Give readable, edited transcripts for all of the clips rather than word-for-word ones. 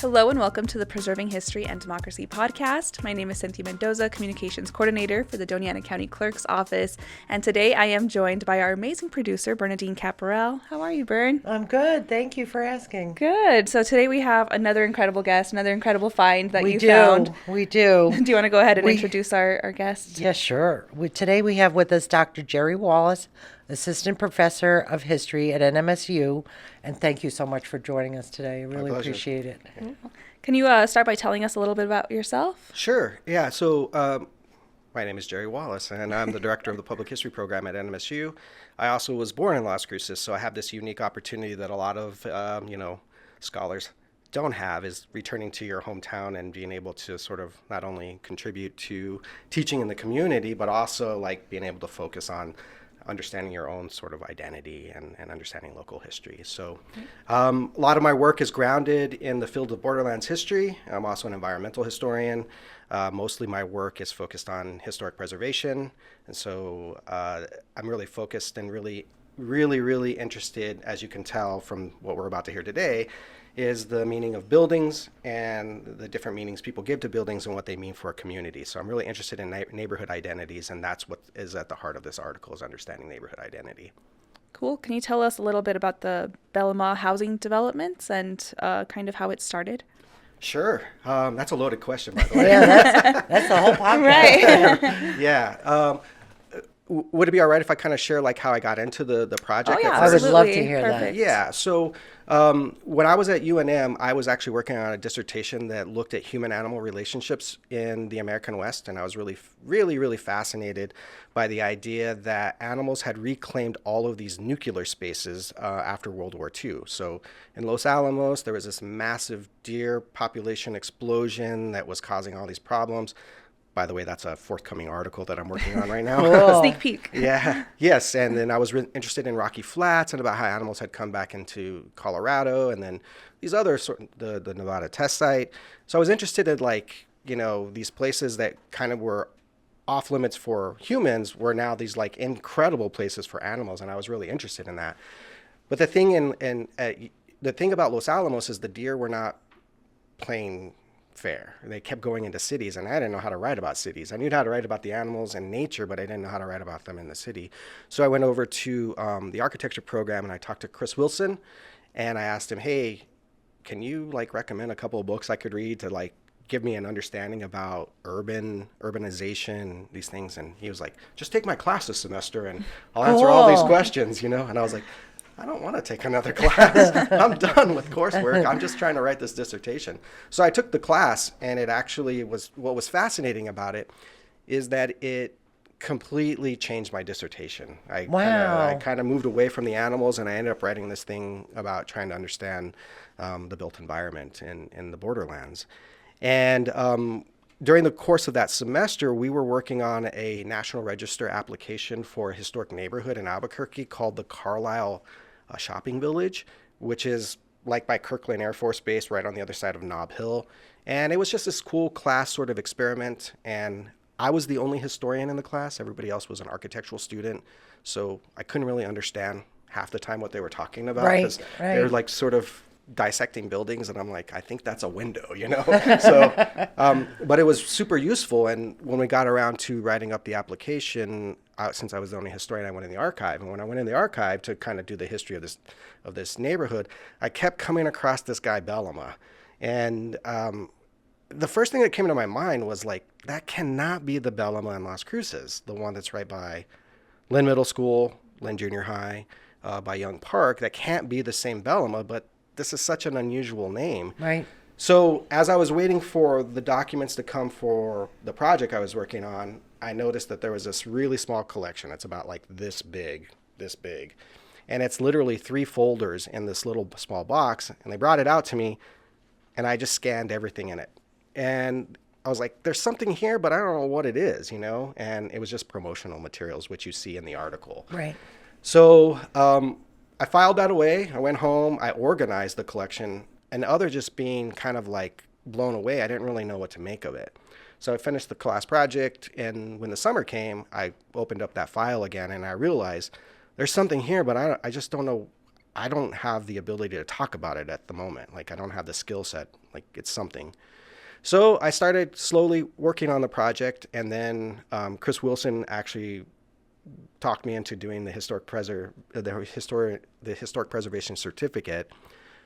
Hello and welcome to the Preserving History and Democracy podcast. My name is Cynthia Mendoza, Communications Coordinator for the Doña Ana County Clerk's Office, and today I am joined by our amazing producer, Bernadine Caparel. How are you, Bern? I'm good. Thank you for asking. Good. So today we have another incredible guest, another incredible find that you found. We do. Do you want to go ahead and introduce our guest? Yes, sure. Today we have with us Dr. Jerry Wallace, Assistant Professor of History at NMSU, and thank you so much for joining us today. I really appreciate it. Can you start by telling us a little bit about yourself? Sure. Yeah. So my name is Jerry Wallace, and I'm the director of the Public History Program at NMSU. I also was born in Las Cruces, so I have this unique opportunity that a lot of scholars don't have, is returning to your hometown and being able to sort of not only contribute to teaching in the community, but also like being able to focus on understanding your own sort of identity and understanding local history. So a lot of my work is grounded in the field of borderlands history. I'm also an environmental historian. Mostly my work is focused on historic preservation. And so I'm really focused and really interested, as you can tell from what we're about to hear today, is the meaning of buildings and the different meanings people give to buildings and what they mean for a community. So I'm really interested in neighborhood identities, and that's what is at the heart of this article, is understanding neighborhood identity. Cool. Can you tell us a little bit about the Bellamah housing developments and kind of how it started? Sure. That's a loaded question, by the way. Yeah, that's the whole podcast. Right. Yeah. Would it be all right if I kind of share like how I got into the project? Oh, yeah, I would absolutely. love to hear Perfect. that. Yeah. So when I was at UNM, I was actually working on a dissertation that looked at human-animal relationships in the American West, and I was really fascinated by the idea that animals had reclaimed all of these nuclear spaces after World War II. So in Los Alamos, there was this massive deer population explosion that was causing all these problems. By the way, that's a forthcoming article that I'm working on right now. Cool. Sneak peek. Yeah. Yes. And then I was interested in Rocky Flats and about how animals had come back into Colorado, and then these other the Nevada test site. So I was interested in these places that kind of were off limits for humans were now these like incredible places for animals, and I was really interested in that. But the thing the thing about Los Alamos is the deer were not playing fair. They kept going into cities, and I didn't know how to write about cities. I knew how to write about the animals and nature, but I didn't know how to write about them in the city. So I went over to the architecture program, and I talked to Chris Wilson, and I asked him, hey, can you like recommend a couple of books I could read to like give me an understanding about urbanization, these things? And he was like, just take my class this semester, and I'll answer all these questions, And I was like, I don't want to take another class. I'm done with coursework. I'm just trying to write this dissertation. So I took the class, and it actually what was fascinating about it is that it completely changed my dissertation. I kind of moved away from the animals, and I ended up writing this thing about trying to understand the built environment in the borderlands. And during the course of that semester, we were working on a National Register application for a historic neighborhood in Albuquerque called the Carlisle Shopping Village, which is like by Kirkland Air Force Base right on the other side of Nob Hill. And it was just this cool class sort of experiment. And I was the only historian in the class. Everybody else was an architectural student. So I couldn't really understand half the time what they were talking about. Right. They were like sort of dissecting buildings, and I'm like, I think that's a window, So, but it was super useful. And when we got around to writing up the application, since I was the only historian, I went in the archive. And when I went in the archive to kind of do the history of this neighborhood, I kept coming across this guy Bellamah. And the first thing that came to my mind was like, that cannot be the Bellamah in Las Cruces, the one that's right by Lynn Middle School, Lynn Junior High, by Young Park. That can't be the same Bellamah, but this is such an unusual name. Right. So as I was waiting for the documents to come for the project I was working on, I noticed that there was this really small collection. It's about like this big. And it's literally 3 folders in this little small box. And they brought it out to me, and I just scanned everything in it. And I was like, there's something here, but I don't know what it is, And it was just promotional materials, which you see in the article. Right. So I filed that away. I went home. I organized the collection, and other just being kind of like blown away. I didn't really know what to make of it. So I finished the class project, and when the summer came, I opened up that file again, and I realized there's something here, but I just don't know I don't have the ability to talk about it at the moment. Like I don't have the skill set. Like it's something. So I started slowly working on the project, and then Chris Wilson actually talked me into doing the historic preservation certificate.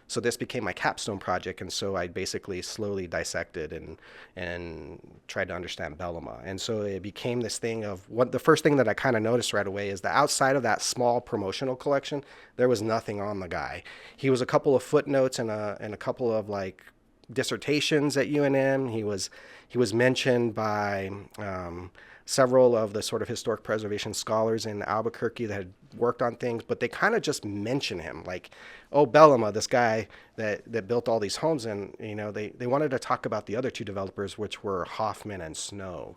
So this became my capstone project, and so I basically slowly dissected and tried to understand Bellamah. And so it became this thing of the first thing that I kind of noticed right away is that outside of that small promotional collection, there was nothing on the guy. He was a couple of footnotes and a couple of like dissertations at UNM. He was mentioned by several of the sort of historic preservation scholars in Albuquerque that had worked on things, but they kind of just mention him like, oh, Bellamah, this guy that built all these homes. And, they wanted to talk about the other two developers, which were Hoffman and Snow.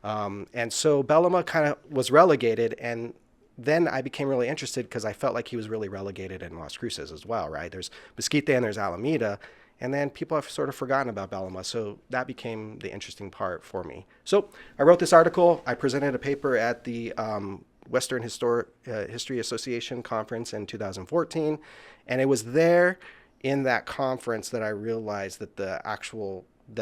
And so Bellamah kind of was relegated, and then I became really interested because I felt like he was really relegated in Las Cruces as well, right? There's Mesquite and there's Alameda. And then people have sort of forgotten about Bellamah. So that became the interesting part for me. So I wrote this article. I presented a paper at the Western History Association conference in 2014. And it was there in that conference that I realized that that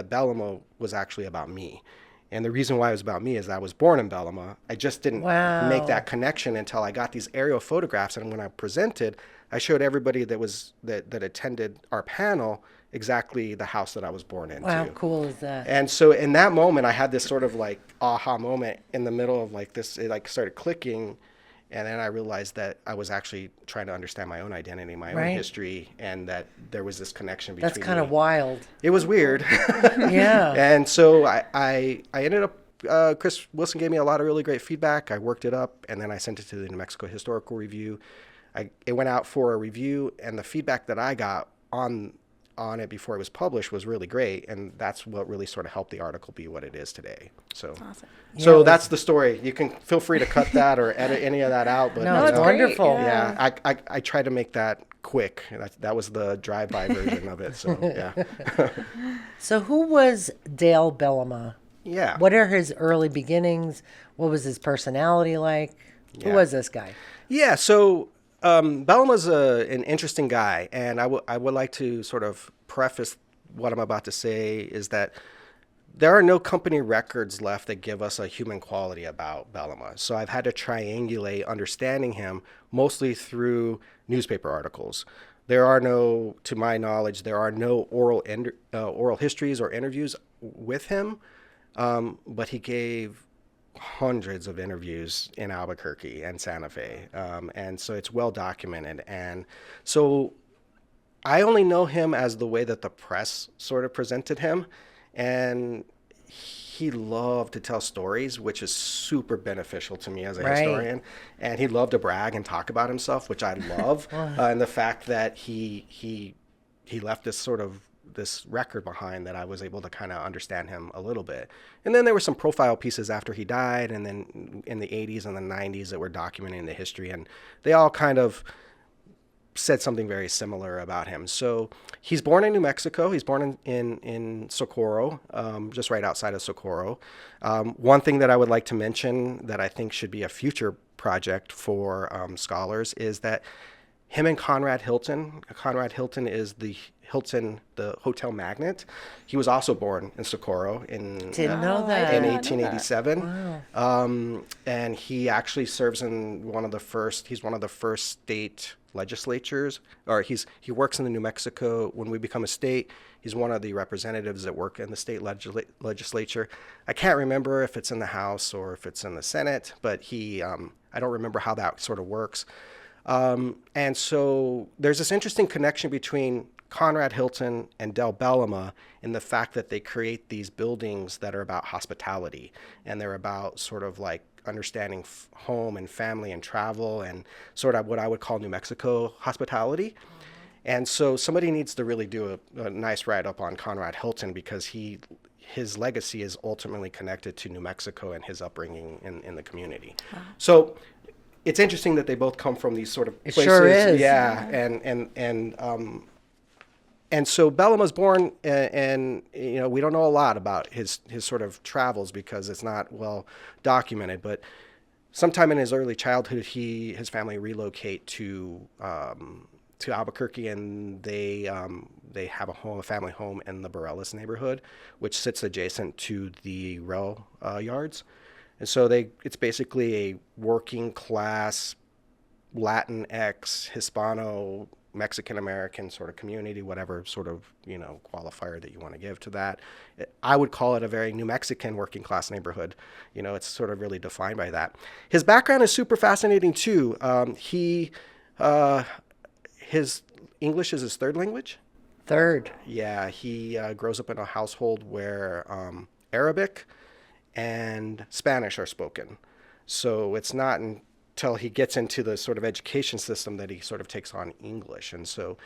Bellamah was actually about me. And the reason why it was about me is I was born in Bellamah. I just didn't make that connection until I got these aerial photographs. And when I presented, I showed everybody that attended our panel exactly the house that I was born into. Wow, how cool is that? And so in that moment, I had this sort of like aha moment in the middle of like this, it like started clicking. And then I realized that I was actually trying to understand my own identity, my own history, and that there was this connection between. That's kind of wild. It was weird. Yeah. And so I ended up, Chris Wilson gave me a lot of really great feedback. I worked it up, and then I sent it to the New Mexico Historical Review. It went out for a review, and the feedback that I got on it before it was published was really great, and that's what really sort of helped the article be what it is today. So, awesome. So that's the story. You can feel free to cut that or edit any of that out. But no, it's wonderful. Yeah, I tried to make that quick. That was the drive-by version of it. So yeah. So who was Dale Bellamah? Yeah. What are his early beginnings? What was his personality like? Yeah. Who was this guy? Yeah. So Bellamah's an interesting guy, and I would like to sort of preface what I'm about to say is that there are no company records left that give us a human quality about Bellamah. So I've had to triangulate understanding him mostly through newspaper articles. To my knowledge, there are no oral histories or interviews with him, but he gave hundreds of interviews in Albuquerque and Santa Fe. And so it's well documented. And so I only know him as the way that the press sort of presented him. And he loved to tell stories, which is super beneficial to me as a historian. And he loved to brag and talk about himself, which I love. And the fact that he left this record behind that I was able to kind of understand him a little bit. And then there were some profile pieces after he died, and then in the 80s and the 90s that were documenting the history, and they all kind of said something very similar about him. So he's born in New Mexico. He's born in Socorro, just right outside of Socorro. One thing that I would like to mention that I think should be a future project for scholars is that him and Conrad Hilton is the hotel magnate. He was also born in Socorro in 1887. Wow. And he actually serves in he's one of the first state legislatures, or he works in the New Mexico. When we become a state, he's one of the representatives that work in the state legislature. I can't remember if it's in the House or if it's in the Senate, but I don't remember how that sort of works. And so there's this interesting connection between Conrad Hilton and Dale Bellamah in the fact that they create these buildings that are about hospitality, and they're about sort of like understanding home and family and travel and sort of what I would call New Mexico hospitality. Mm-hmm. And so somebody needs to really do a nice write-up on Conrad Hilton, because his legacy is ultimately connected to New Mexico and his upbringing in the community. Wow. So it's interesting that they both come from these sort of places. It sure is. Yeah. And so Bellamah's born, and we don't know a lot about his sort of travels because it's not well documented. But sometime in his early childhood, his family relocate to to Albuquerque, and they have a family home in the Bareilles neighborhood, which sits adjacent to the rail yards. And so it's basically a working class Latinx, Hispano, Mexican American sort of community, whatever sort of, qualifier that you want to give to that. I would call it a very New Mexican working class neighborhood. It's sort of really defined by that. His background is super fascinating too. His English is his third language. Third. Yeah, he grows up in a household where Arabic and Spanish are spoken. So it's not until he gets into the sort of education system that he sort of takes on English. And so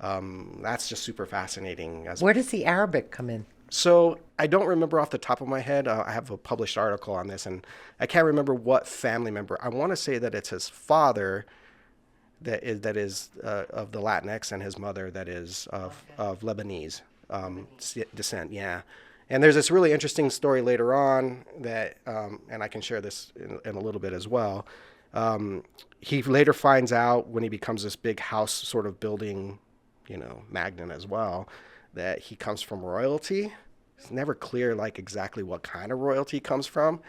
that's just super fascinating. Where does the Arabic come in? So I don't remember off the top of my head. I have a published article on this, and I can't remember what family member. I want to say that it's his father that is of the Latinx, and his mother that is of Lebanese descent. Yeah. And there's this really interesting story later on that, and I can share this in a little bit as well. He later finds out when he becomes this big house sort of building, magnate as well, that he comes from royalty. It's never clear like exactly what kind of royalty he comes from,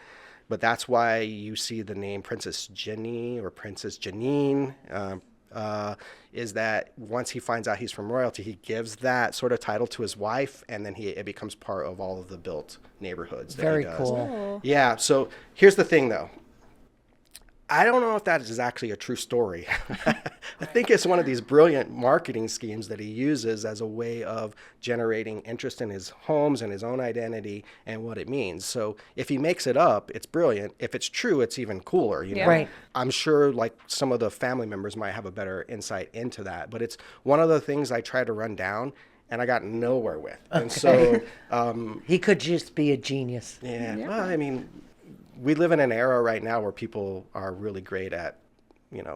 but that's why you see the name Princess Jenny or Princess Janine. Is that once he finds out he's from royalty, he gives that sort of title to his wife, and then it becomes part of all of the built neighborhoods that Very he does. cool. Yeah, so here's the thing though. I don't know if that is actually a true story. I think it's one of these brilliant marketing schemes that he uses as a way of generating interest in his homes and his own identity and what it means. So if he makes it up, it's brilliant. If it's true, it's even cooler. Right. I'm sure like some of the family members might have a better insight into that. But it's one of the things I try to run down, and I got nowhere with. Okay. And so he could just be a genius. Yeah. Well, I mean, we live in an era right now where people are really great at,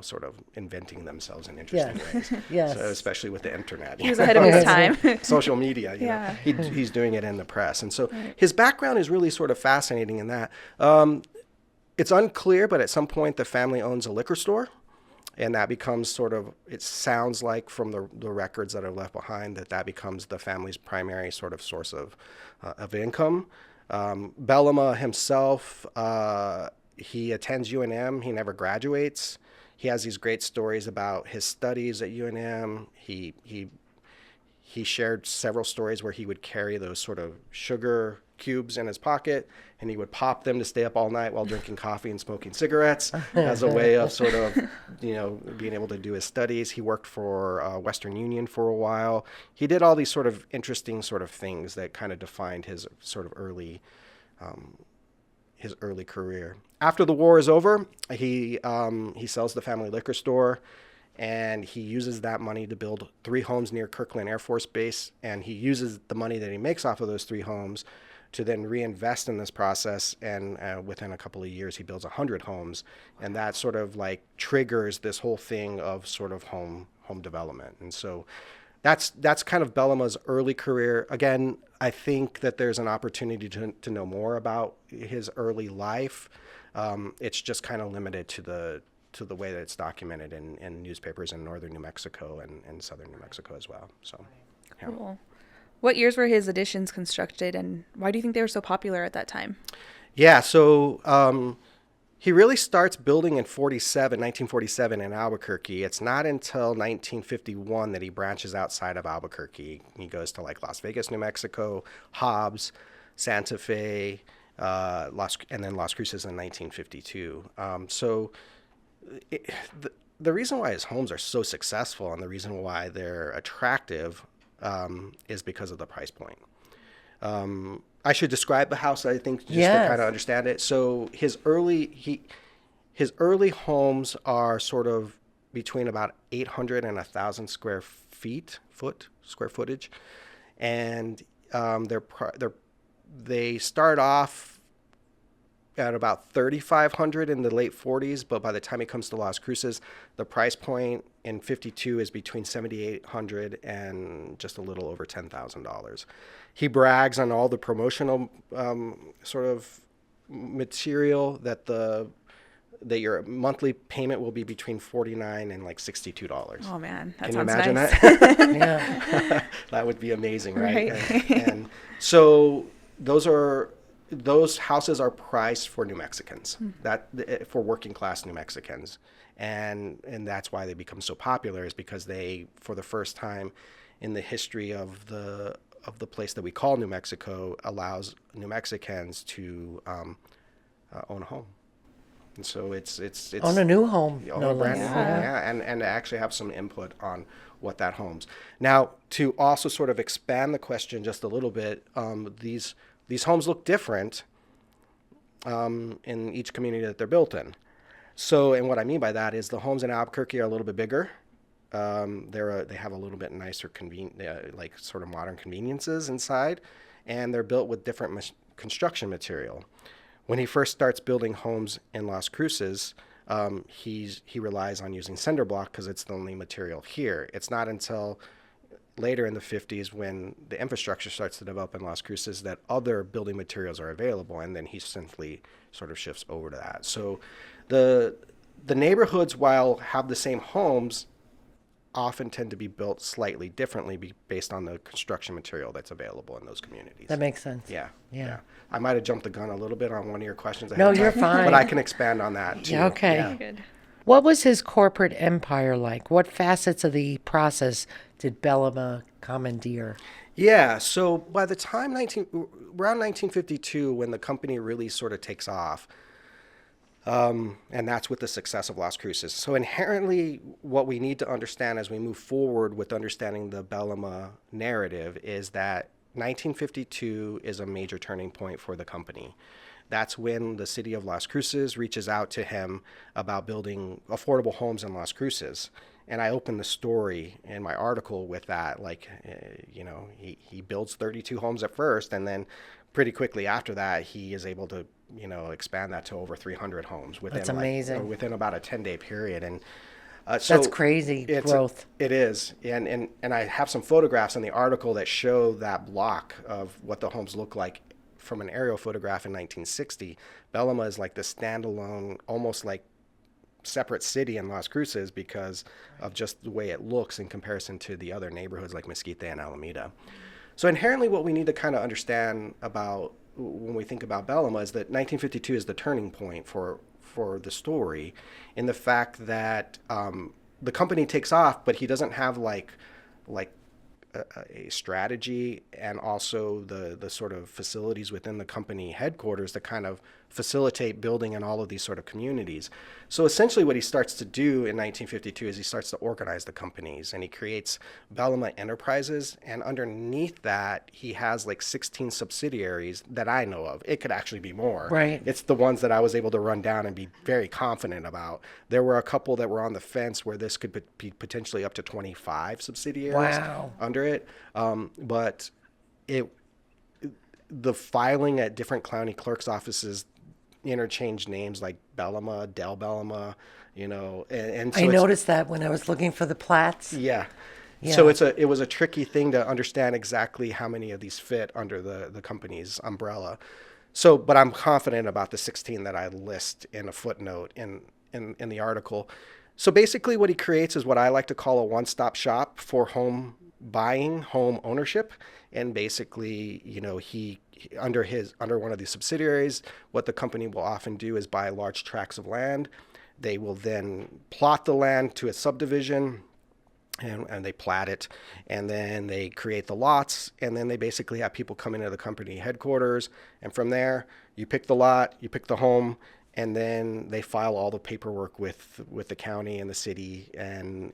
sort of inventing themselves in interesting ways. Yes. So especially with the internet. He was ahead of his time. Social media, Yeah. he's doing it in the press. And so his background is really sort of fascinating in that. It's unclear, but at some point the family owns a liquor store. And that becomes sort of, it sounds like from the records that are left behind, that becomes the family's primary sort of source of income. Bellamah himself, he attends UNM. He never graduates. He has these great stories about his studies at UNM. He shared several stories where he would carry those sort of sugar cubes in his pocket, and he would pop them to stay up all night while drinking coffee and smoking cigarettes as a way of sort of, being able to do his studies. He worked for Western Union for a while. He did all these sort of interesting sort of things that kind of defined his sort of early career. After the war is over, he sells the family liquor store, and he uses that money to build 3 homes near Kirkland Air Force Base, and he uses the money that he makes off of those 3 homes to then reinvest in this process, and within a couple of years he builds 100 homes, and that sort of like triggers this whole thing of sort of home development. And so that's kind of Bellamah's early career. Again, I think that there's an opportunity to know more about his early life. It's just kind of limited to the way that it's documented in newspapers in northern New Mexico and southern New Mexico as well. So, yeah. Cool. What years were his additions constructed, and why do you think they were so popular at that time? Yeah, so he really starts building in 1947 in Albuquerque. It's not until 1951 that he branches outside of Albuquerque. He goes to like Las Vegas, New Mexico, Hobbs, Santa Fe, and then Las Cruces in 1952. The reason why his homes are so successful and the reason why they're attractive is because of the price point. I should describe the house, I think, just to kind of understand it. So his early homes are sort of between about 800 and 1,000 square footage, and they start off at about 3,500 in the late 40s, but by the time it comes to Las Cruces, the price point in 52 is between 7,800 and just a little over $10,000. He brags on all the promotional sort of material that the that your monthly payment will be between $49 and like $62. Oh man, that Can you sounds imagine nice. that? Yeah. That would be amazing, right? Right. And so those houses are priced for New Mexicans, for working class New Mexicans, and that's why they become so popular, is because they, for the first time in the history of the place that we call New Mexico, allows New Mexicans to own a home. And so it's On a new home. own No a brand less. new home, yeah, and to actually have some input on what that home's. Now, to also sort of expand the question just a little bit, these homes look different in each community that they're built in. So, and what I mean by that is the homes in Albuquerque are a little bit bigger. They have a little bit nicer, like sort of modern conveniences inside, and they're built with different construction material. When he first starts building homes in Las Cruces, he relies on using cinder block because it's the only material here. It's not until later in the 50s, when the infrastructure starts to develop in Las Cruces, that other building materials are available, and then he simply sort of shifts over to that. So the neighborhoods, while have the same homes, often tend to be built slightly differently based on the construction material that's available in those communities. That makes sense. Yeah. I might have jumped the gun a little bit on one of your questions. No, you're fine. But I can expand on that too. Yeah, okay. Yeah. Good. What was his corporate empire like? What facets of the process did Bellamah commandeer? Yeah, so by the time around 1952, when the company really sort of takes off, and that's with the success of Las Cruces. So inherently, what we need to understand as we move forward with understanding the Bellamah narrative is that 1952 is a major turning point for the company. That's when the city of Las Cruces reaches out to him about building affordable homes in Las Cruces. And I opened the story in my article with that, like, he builds 32 homes at first, and then pretty quickly after that, he is able to, expand that to over 300 homes within That's amazing. within about a 10-day period. And That's crazy growth. It is, and I have some photographs in the article that show that block of what the homes look like from an aerial photograph in 1960. Bellamah is like the standalone, almost like separate city in Las Cruces because of just the way it looks in comparison to the other neighborhoods like Mesquite and Alameda. So inherently, what we need to kind of understand about when we think about Bellamah is that 1952 is the turning point for the story, in the fact that the company takes off, but he doesn't have like a strategy and also the sort of facilities within the company headquarters to kind of facilitate building in all of these sort of communities. So essentially what he starts to do in 1952 is he starts to organize the companies, and he creates Bellamah Enterprises, and underneath that he has like 16 subsidiaries that I know of. It could actually be more. Right. It's the ones that I was able to run down and be very confident about. There were a couple that were on the fence where this could be potentially up to 25 subsidiaries under it. But the filing at different county clerk's offices interchanged names like Bellamah, Dale Bellamah, and so I noticed that when I was looking for the plats. Yeah. Yeah. So it was a tricky thing to understand exactly how many of these fit under the company's umbrella. So, but I'm confident about the 16 that I list in a footnote in the article. So basically what he creates is what I like to call a one-stop shop for home buying, home ownership. And basically, he under one of these subsidiaries, what the company will often do is buy large tracts of land. They will then plot the land to a subdivision, and they plat it, and then they create the lots, and then they basically have people come into the company headquarters, and from there, you pick the lot, you pick the home, and then they file all the paperwork with the county and the city and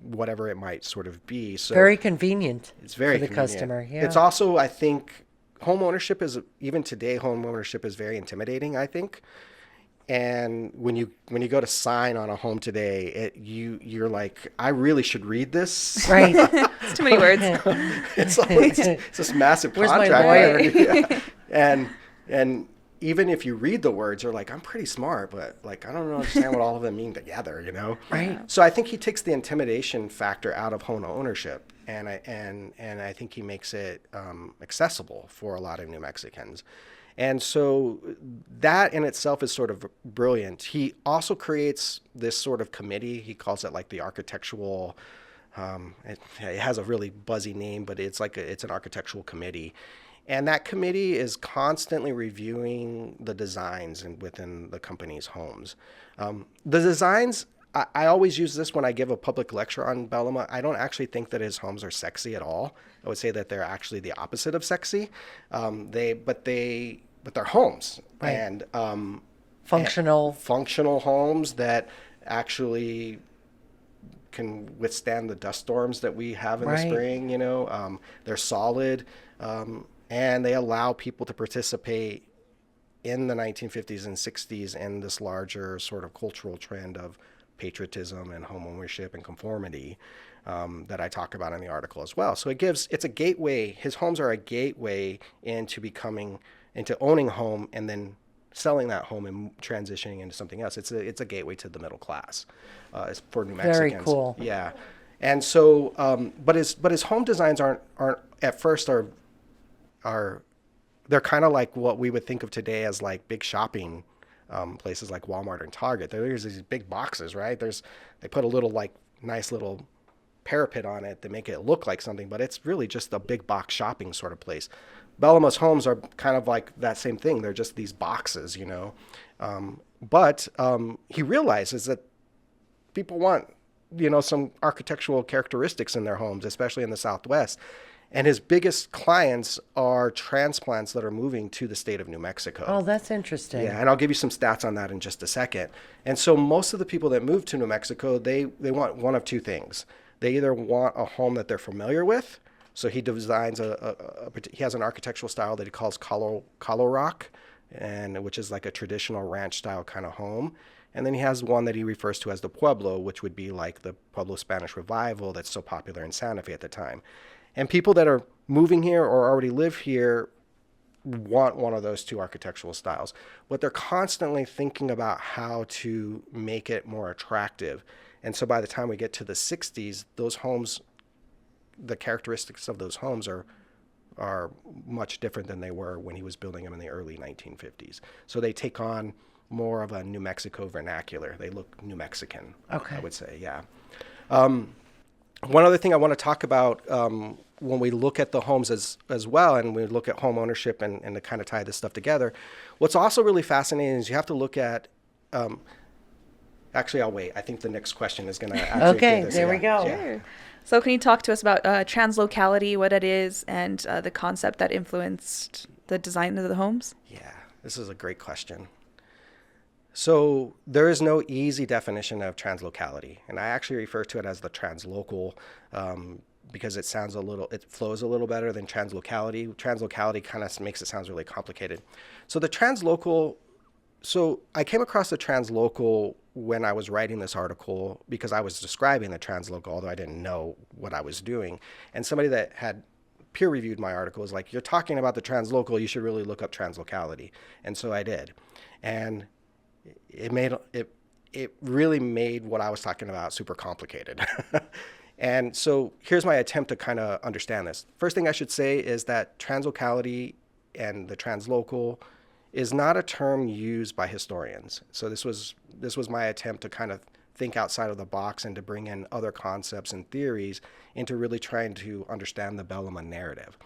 whatever it might sort of be. So Very convenient. it's very for the convenient. customer. Yeah. It's also, I think, home ownership is, even today, home ownership is very intimidating, I think. And when you go to sign on a home today, you're like, I really should read this. Right. It's too many words. It's this massive Where's my contract. lawyer? Yeah. And even if you read the words, you're like, I'm pretty smart, but like I don't understand what all of them mean together, Right. So I think he takes the intimidation factor out of home ownership, and I think he makes it accessible for a lot of New Mexicans. And so that in itself is sort of brilliant. He also creates this sort of committee. He calls it like the architectural, it has a really buzzy name, but it's it's an architectural committee. And that committee is constantly reviewing the designs within the company's homes. The designs, I always use this when I give a public lecture on Bellamah. I don't actually think that his homes are sexy at all. I would say that they're actually the opposite of sexy. But they're homes, Right. and Functional homes that actually can withstand the dust storms that we have in the Right. spring. They're solid, and they allow people to participate in the 1950s and 60s in this larger sort of cultural trend of patriotism and homeownership and conformity that I talk about in the article as well. So it's a gateway. His homes are a gateway into owning a home and then selling that home and transitioning into something else. It's a gateway to the middle class for New Mexicans. Very cool. Yeah, and so but his home designs aren't at first are they're kind of like what we would think of today as like big shopping places like Walmart and Target. There's these big boxes, right? They put a little like nice little parapet on it to make it look like something, but it's really just a big box shopping sort of place. Bellamah's homes are kind of like that same thing. They're just these boxes, But he realizes that people want, some architectural characteristics in their homes, especially in the Southwest. And his biggest clients are transplants that are moving to the state of New Mexico. Oh, that's interesting. Yeah, and I'll give you some stats on that in just a second. And so most of the people that move to New Mexico, they want one of two things. They either want a home that they're familiar with. So he designs he has an architectural style that he calls Colo Rock, which is like a traditional ranch style kind of home. And then he has one that he refers to as the Pueblo, which would be like the Pueblo Spanish Revival that's so popular in Santa Fe at the time. And people that are moving here or already live here want one of those two architectural styles. But they're constantly thinking about how to make it more attractive. And so by the time we get to the 60s, those homes, the characteristics of those homes are much different than they were when he was building them in the early 1950s. So they take on more of a New Mexico vernacular. They look New Mexican, Okay. I would say, yeah. One other thing I want to talk about when we look at the homes as well, and we look at home ownership and to kind of tie this stuff together, what's also really fascinating is you have to look at, actually, I'll wait. I think the next question is going to actually Okay, do this. there we go. Yeah. Sure. So can you talk to us about translocality, what it is, and the concept that influenced the design of the homes? Yeah, this is a great question. So there is no easy definition of translocality, and I actually refer to it as the translocal because it flows a little better than translocality. Translocality kind of makes it sound really complicated. So I came across the translocal when I was writing this article because I was describing the translocal, although I didn't know what I was doing. And somebody that had peer reviewed my article was like, "You're talking about the translocal, you should really look up translocality." And so I did. And it really made what I was talking about super complicated. And so here's my attempt to kind of understand this. First thing I should say is that translocality and the translocal is not a term used by historians. So this was my attempt to kind of think outside of the box and to bring in other concepts and theories into really trying to understand the Bellamah narrative.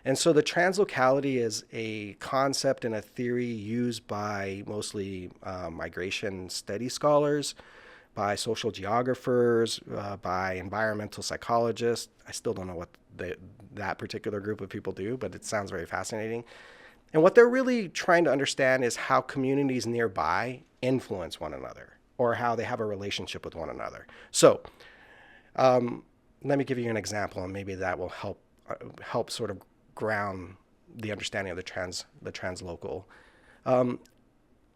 And so the translocality is a concept and a theory used by mostly migration study scholars, by social geographers, by environmental psychologists. I still don't know what that particular group of people do, but it sounds very fascinating. And what they're really trying to understand is how communities nearby influence one another or how they have a relationship with one another. So let me give you an example, and maybe that will help sort of ground the understanding of the translocal.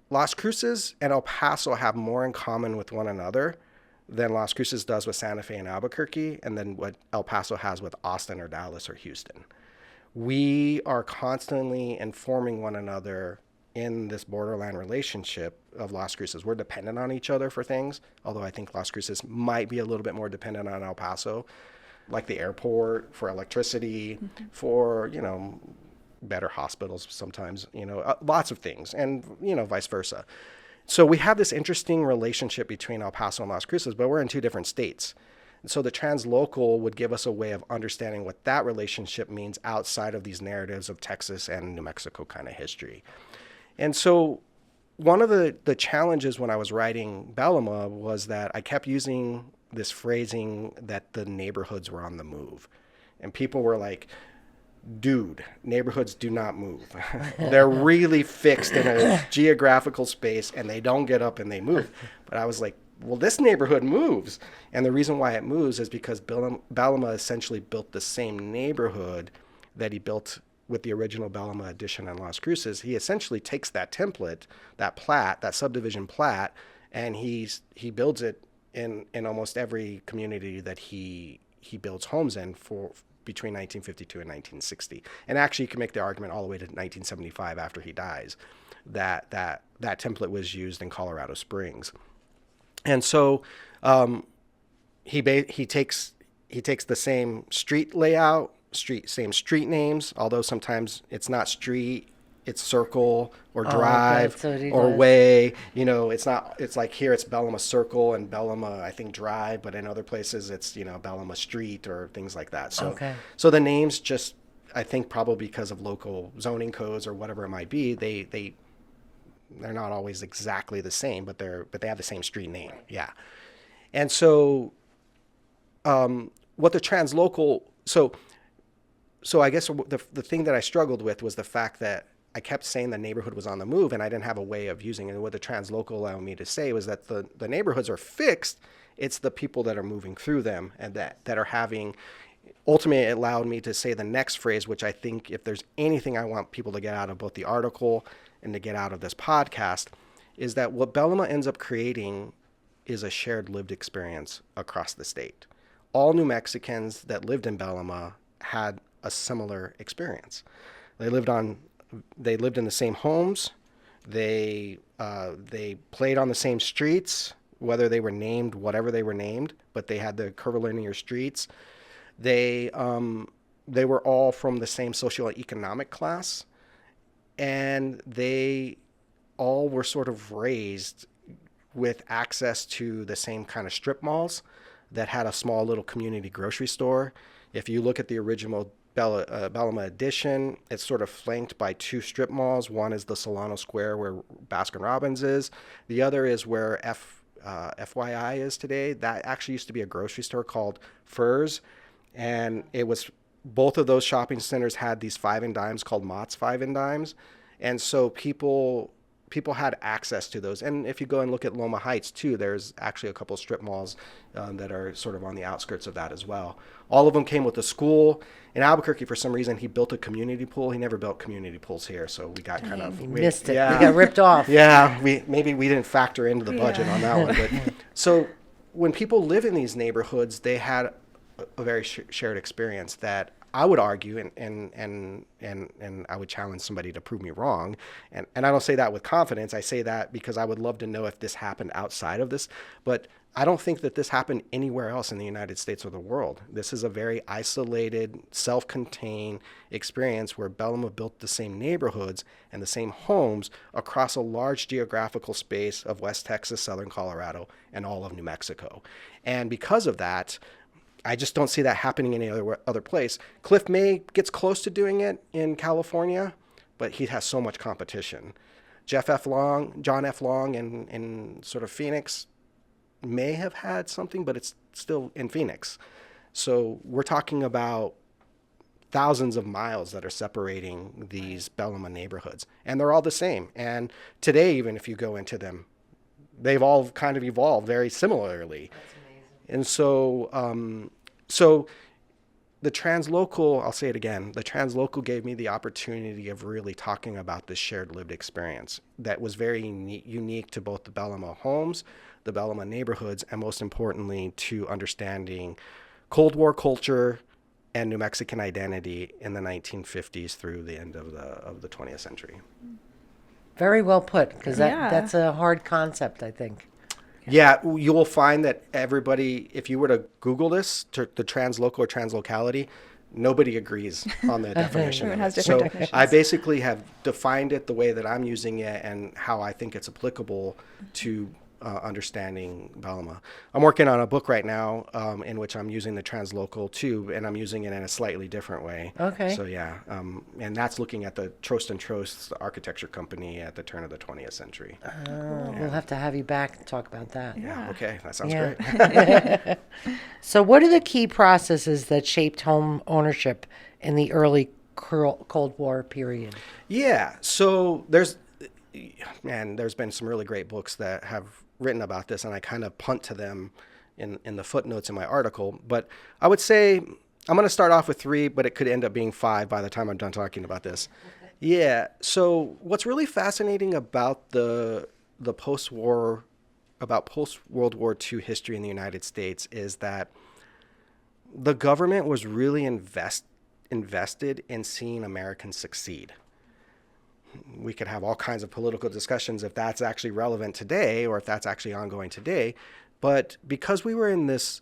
Las Cruces and El Paso have more in common with one another than Las Cruces does with Santa Fe and Albuquerque, and then what El Paso has with Austin or Dallas or Houston. We are constantly informing one another in this borderland relationship of Las Cruces. We're dependent on each other for things, although I think Las Cruces might be a little bit more dependent on El Paso, like the airport, for electricity, for, better hospitals sometimes, lots of things, and, vice versa. So we have this interesting relationship between El Paso and Las Cruces, but we're in two different states. And so the translocal would give us a way of understanding what that relationship means outside of these narratives of Texas and New Mexico kind of history. And so one of the challenges when I was writing Bellamah was that I kept using this phrasing that the neighborhoods were on the move. And people were like, dude, neighborhoods do not move. They're really fixed in a geographical space and they don't get up and they move. But I was like, well, this neighborhood moves. And the reason why it moves is because Bellamah essentially built the same neighborhood that he built with the original Bellamah addition on Las Cruces. He essentially takes that template, that plat, that subdivision plat, and he builds it in almost every community that he builds homes in for between 1952 and 1960. And actually, you can make the argument all the way to 1975 after he dies that template was used in Colorado Springs. And so he takes the same street layout, same street names, although sometimes it's not street, it's circle or drive or way. It's like here it's Bellamah Circle and Bellamah, I think, Drive, but in other places it's, Bellamah Street or things like that. So the names just, I think probably because of local zoning codes or whatever it might be, they're not always exactly the same, but they have the same street name. Yeah. And so what the translocal, so I guess the thing that I struggled with was the fact that I kept saying the neighborhood was on the move and I didn't have a way of using it. And what the translocal allowed me to say was that the neighborhoods are fixed. It's the people that are moving through them and that are having, ultimately it allowed me to say the next phrase, which I think if there's anything I want people to get out of both the article and to get out of this podcast, is that what Bellamah ends up creating is a shared lived experience across the state. All New Mexicans that lived in Bellamah had a similar experience. They lived in the same homes. They played on the same streets, whether they were named whatever they were named, but they had the curvilinear streets. They were all from the same socioeconomic class, and they all were sort of raised with access to the same kind of strip malls that had a small little community grocery store. If you look at the original Bellamah edition, it's sort of flanked by two strip malls. One is the Solano Square where Baskin Robbins is. The other is where FYI is today. That actually used to be a grocery store called Furs. And both of those shopping centers had these 5 and dimes called Mott's 5 and dimes. And so people had access to those. And if you go and look at Loma Heights too, there's actually a couple strip malls that are sort of on the outskirts of that as well. All of them came with a school. In Albuquerque, for some reason, he built a community pool. He never built community pools here, so we got we missed it. Yeah. We got ripped off. Yeah, maybe we didn't factor into the budget on that one. But so when people live in these neighborhoods, they had a very shared experience that I would argue, and I would challenge somebody to prove me wrong. And I don't say that with confidence. I say that because I would love to know if this happened outside of this. But I don't think that this happened anywhere else in the United States or the world. This is a very isolated, self-contained experience where Bellamah built the same neighborhoods and the same homes across a large geographical space of West Texas, Southern Colorado, and all of New Mexico. And because of that, I just don't see that happening any other place. Cliff May gets close to doing it in California, but he has so much competition. John F. Long in sort of Phoenix may have had something, but it's still in Phoenix. So we're talking about thousands of miles that are separating these Bellamah neighborhoods, and they're all the same. And today, even if you go into them, they've all kind of evolved very similarly. And so the translocal, I'll say it again, the translocal gave me the opportunity of really talking about this shared lived experience that was very unique to both the Bellamah homes, the Bellamah neighborhoods, and most importantly, to understanding Cold War culture and New Mexican identity in the 1950s through the end of the 20th century. Very well put, because that's a hard concept, I think. Yeah, you will find that everybody, if you were to Google this, the translocal or translocality, nobody agrees on the definition. Everyone of has it. different So definitions. I basically have defined it the way that I'm using it and how I think it's applicable to understanding Bellamah. I'm working on a book right now in which I'm using the translocal too, and I'm using it in a slightly different way. Okay. So yeah, and that's looking at the Trost and Trost architecture company at the turn of the 20th century. We'll have to have you back and talk about that. Yeah. Okay, that sounds Yeah. great. So what are the key processes that shaped home ownership in the early Cold War period? Yeah. So there's been some really great books that have written about this, and I kind of punt to them in the footnotes in my article. But I would say I'm going to start off with 3, but it could end up being 5 by the time I'm done talking about this. Yeah. So what's really fascinating about the post-World War II history in the United States is that the government was really invested in seeing Americans succeed. We could have all kinds of political discussions if that's actually relevant today or if that's actually ongoing today. But because we were in this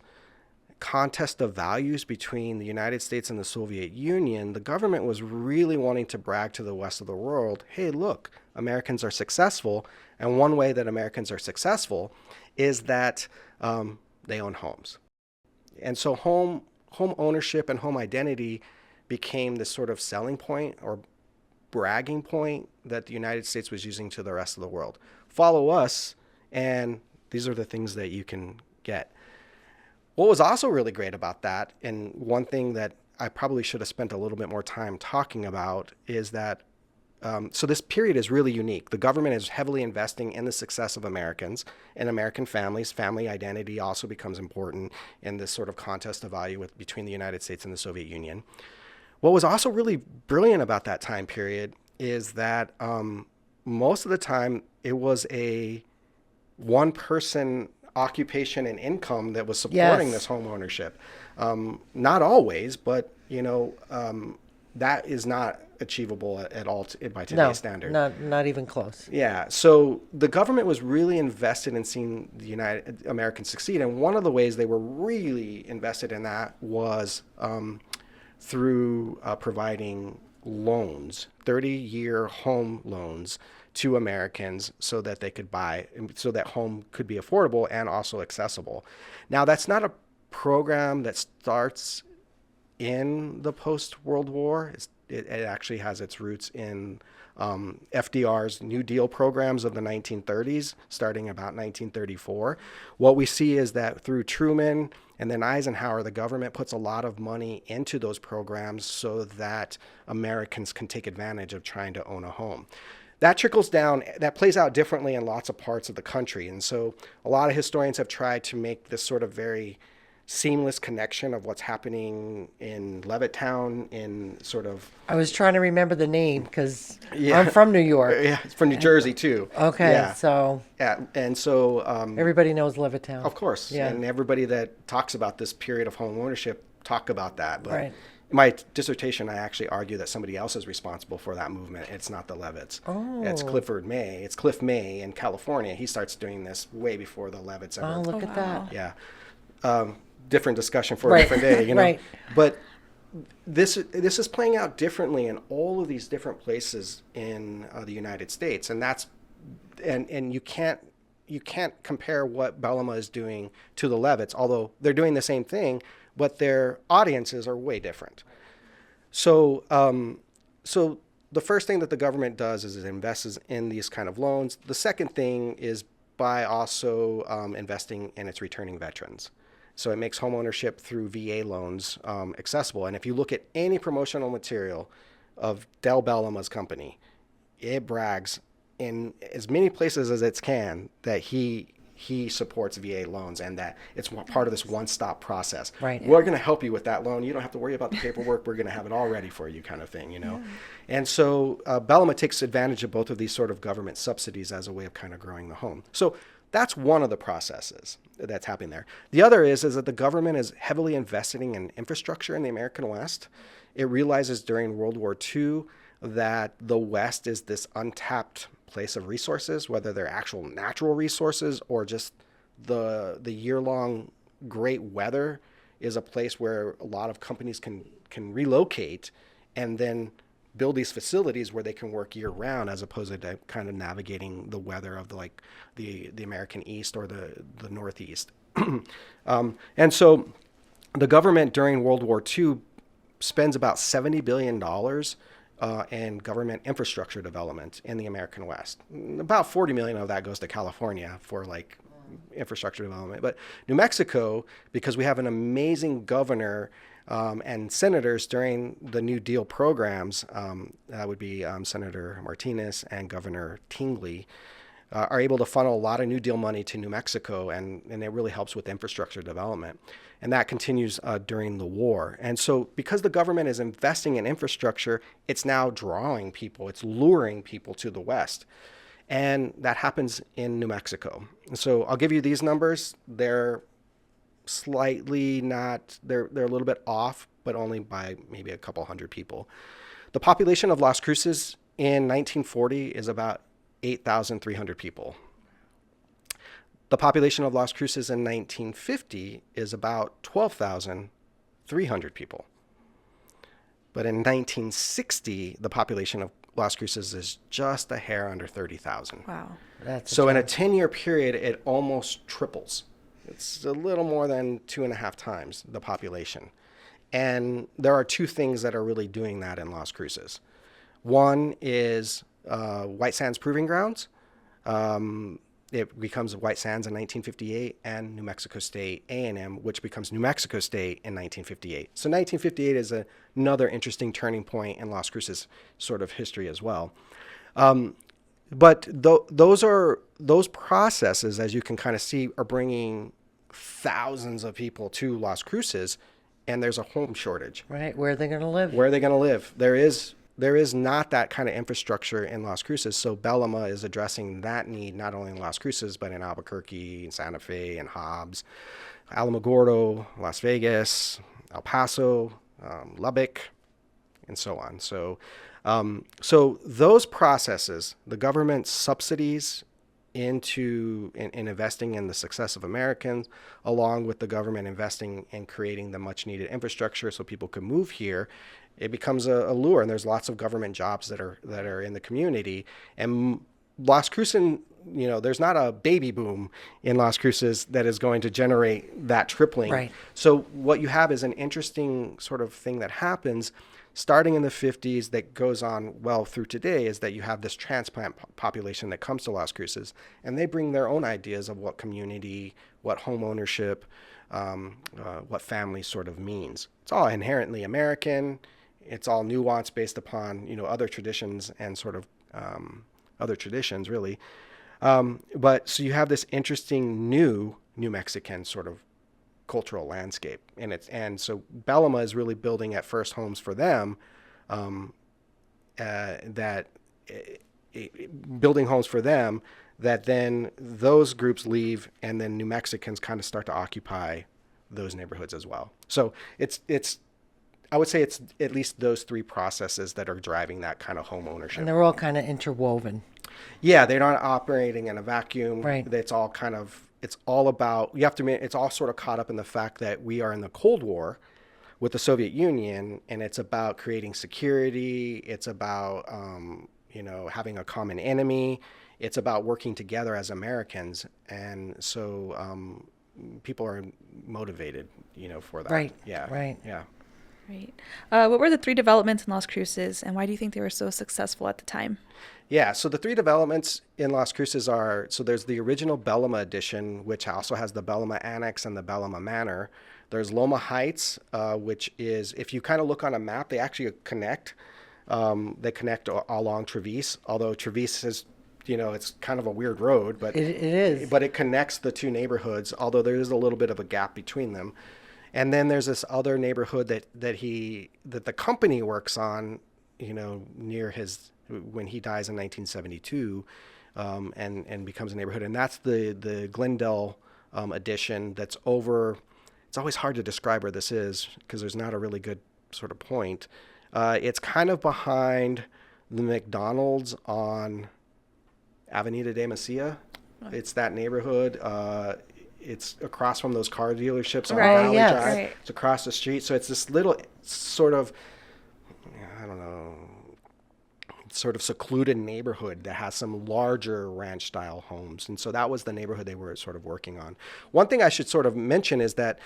contest of values between the United States and the Soviet Union, the government was really wanting to brag to the rest of the world, hey, look, Americans are successful. And one way that Americans are successful is that they own homes. And so home ownership and home identity became this sort of selling point or bragging point that the United States was using to the rest of the world. Follow us, and these are the things that you can get. What was also really great about that, and one thing that I probably should have spent a little bit more time talking about, is that so this period is really unique. The government is heavily investing in the success of Americans and American families. Family identity also becomes important in this sort of contest of value between the United States and the Soviet Union. What was also really brilliant about that time period is that most of the time it was a one-person occupation and income that was supporting this home ownership. Not always, but that is not achievable at all by today's standard. Not even close. Yeah, so the government was really invested in seeing the Americans succeed, and one of the ways they were really invested in that was through providing loans, 30-year home loans to Americans so that they could buy, so that home could be affordable and also accessible. Now, that's not a program that starts in the post-World War. It actually has its roots in FDR's New Deal programs of the 1930s, starting about 1934. What we see is that through Truman and then Eisenhower, the government puts a lot of money into those programs so that Americans can take advantage of trying to own a home. That trickles down, that plays out differently in lots of parts of the country. And so a lot of historians have tried to make this sort of very seamless connection of what's happening in Levittown in sort of... I was trying to remember the name because I'm from New York. Yeah, it's from New Jersey too. Okay, yeah. so... Yeah, and so... everybody knows Levittown. Of course, yeah. And everybody that talks about this period of home ownership talk about that. But right. In my dissertation, I actually argue that somebody else is responsible for that movement. It's not the Levitts. Oh. It's Cliff May in California. He starts doing this way before the Levitts ever. Oh, look at that. Yeah. Different discussion for a different day, Right. But this is playing out differently in all of these different places in the United States, and that's and you can't compare what Bellamah is doing to the Levitts, although they're doing the same thing, but their audiences are way different. So so the first thing that the government does is it invests in these kind of loans. The second thing is by also investing in its returning veterans. So it makes home ownership through VA loans accessible. And if you look at any promotional material of Dale Bellamah's company, it brags in as many places as it can that he supports VA loans and that it's part of this one-stop process. Right. We're going to help you with that loan. You don't have to worry about the paperwork. We're going to have it all ready for you, kind of thing, Yeah. And so Bellamah takes advantage of both of these sort of government subsidies as a way of kind of growing the home. So that's one of the processes that's happening there. The other is that the government is heavily investing in infrastructure in the American West. It realizes during World War II that the West is this untapped place of resources, whether they're actual natural resources or just the year-long great weather is a place where a lot of companies can can relocate and then build these facilities where they can work year round, as opposed to kind of navigating the weather of the American East or the Northeast. And so the government during World War II spends about $70 billion in government infrastructure development in the American West. About 40 million of that goes to California for like infrastructure development. But New Mexico, because we have an amazing governor and senators during the New Deal programs, that would be Senator Martinez and Governor Tingley, are able to funnel a lot of New Deal money to New Mexico, and it really helps with infrastructure development. And that continues during the war. And so because the government is investing in infrastructure, it's now drawing people, it's luring people to the West. And that happens in New Mexico. And so I'll give you these numbers. They're slightly not, they're a little bit off, but only by maybe a couple hundred people. The population of Las Cruces in 1940 is about 8,300 people. The population of Las Cruces in 1950 is about 12,300 people. But in 1960, the population of Las Cruces is just a hair under 30,000. Wow. So in a 10-year period, it almost triples. It's a little more than 2.5 times the population. And there are two things that are really doing that in Las Cruces. One is White Sands Proving Grounds. It becomes White Sands in 1958, and New Mexico State A&M, which becomes New Mexico State in 1958. So 1958 is another interesting turning point in Las Cruces sort of history as well. But those processes, as you can kind of see, are bringing thousands of people to Las Cruces, and there's a home shortage. Right. Where are they going to live? Where are they going to live? There is not that kind of infrastructure in Las Cruces, so Bellamah is addressing that need not only in Las Cruces, but in Albuquerque, and Santa Fe, and Hobbs, Alamogordo, Las Vegas, El Paso, Lubbock, and so on. So those processes, the government subsidies in investing in the success of Americans, along with the government investing in creating the much needed infrastructure so people can move here, it becomes a lure, and there's lots of government jobs that are in the community. And Las Cruces, there's not a baby boom in Las Cruces that is going to generate that tripling. Right. So what you have is an interesting sort of thing that happens starting in the 50s that goes on well through today, is that you have this transplant population that comes to Las Cruces, and they bring their own ideas of what community, what home ownership, what family sort of means. It's all inherently American. It's all nuanced based upon, other traditions and sort of other traditions, really. But so you have this interesting new New Mexican sort of cultural landscape, and so Bellamah is really building at first homes for them, building homes for them that then those groups leave, and then New Mexicans kind of start to occupy those neighborhoods as well. So I would say it's at least those three processes that are driving that kind of home ownership. And they're all kind of interwoven. Yeah, they're not operating in a vacuum. Right. It's all kind of, it's all about, it's all sort of caught up in the fact that we are in the Cold War with the Soviet Union, and it's about creating security. It's about, having a common enemy. It's about working together as Americans. And so people are motivated, for that. Right. Yeah. Right. Yeah. Right. What were the three developments in Las Cruces, and why do you think they were so successful at the time? Yeah, so the three developments in Las Cruces are, so there's the original Bellamah addition, which also has the Bellamah Annex and the Bellamah Manor. There's Loma Heights, which is, if you kind of look on a map, they actually connect. They connect along Travis, although Travis is, it's kind of a weird road, but It is. But it connects the two neighborhoods, although there is a little bit of a gap between them. And then there's this other neighborhood that the company works on, near his, when he dies in 1972, and becomes a neighborhood. And that's the Glendale addition that's over. It's always hard to describe where this is because there's not a really good sort of point. It's kind of behind the McDonald's on Avenida de Mesilla. It's that neighborhood. it's across from those car dealerships on Right. Valley Yes. Drive. Right. It's across the street. So it's this little sort of, I don't know, sort of secluded neighborhood that has some larger ranch style homes. And so that was the neighborhood they were sort of working on. One thing I should sort of mention is that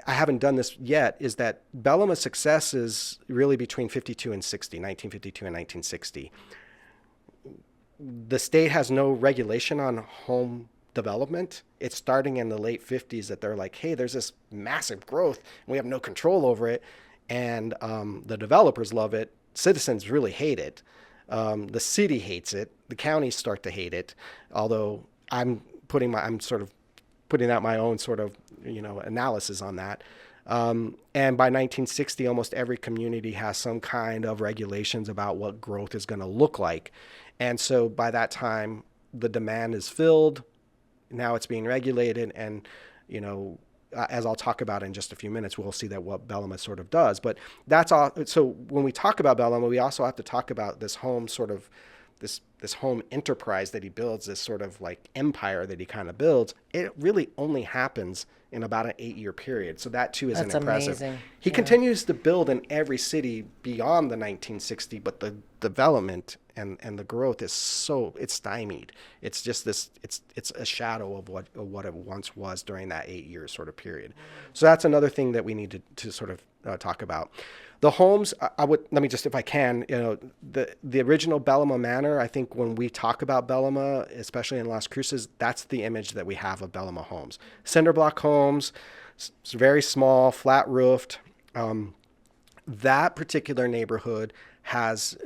I haven't done this yet, is that Bellamah's success is really between 52 and 60, 1952 and 1960. The state has no regulation on home development. It's starting in the late 50s that they're like, hey, there's this massive growth and we have no control over it. And the developers love it. Citizens really hate it. The city hates it. The counties start to hate it. Although I'm sort of putting out my own sort of, analysis on that. And by 1960, almost every community has some kind of regulations about what growth is going to look like. And so by that time, the demand is filled. Now it's being regulated. And, as I'll talk about in just a few minutes, we'll see that what Bellamah sort of does. But that's all. So when we talk about Bellamah, we also have to talk about this home sort of this home enterprise that he builds, this sort of like empire that he kind of builds. It really only happens in about an 8-year period. So that too is That's impressive. amazing. He Yeah. continues to build in every city beyond the 1960, but the development and the growth is it's stymied. It's just it's a shadow of what it once was during that 8 year sort of period. So that's another thing that we need to sort of talk about. The homes, let me just, if I can, the original Bellamah Manor, I think when we talk about Bellamah, especially in Las Cruces, that's the image that we have of Bellamah Homes. Cinder block homes, very small, flat roofed. That particular neighborhood has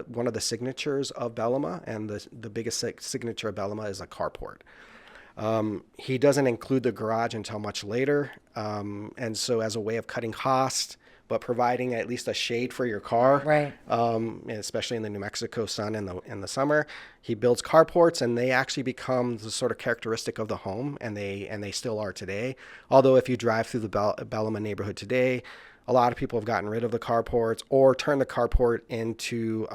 one of the signatures of Bellamah, and the biggest signature of Bellamah is a carport. He doesn't include the garage until much later, and so as a way of cutting costs, but providing at least a shade for your car, Right. Especially in the New Mexico sun in the summer, he builds carports, and they actually become the sort of characteristic of the home, and they still are today. Although if you drive through the Bellamah neighborhood today, a lot of people have gotten rid of the carports or turned the carport into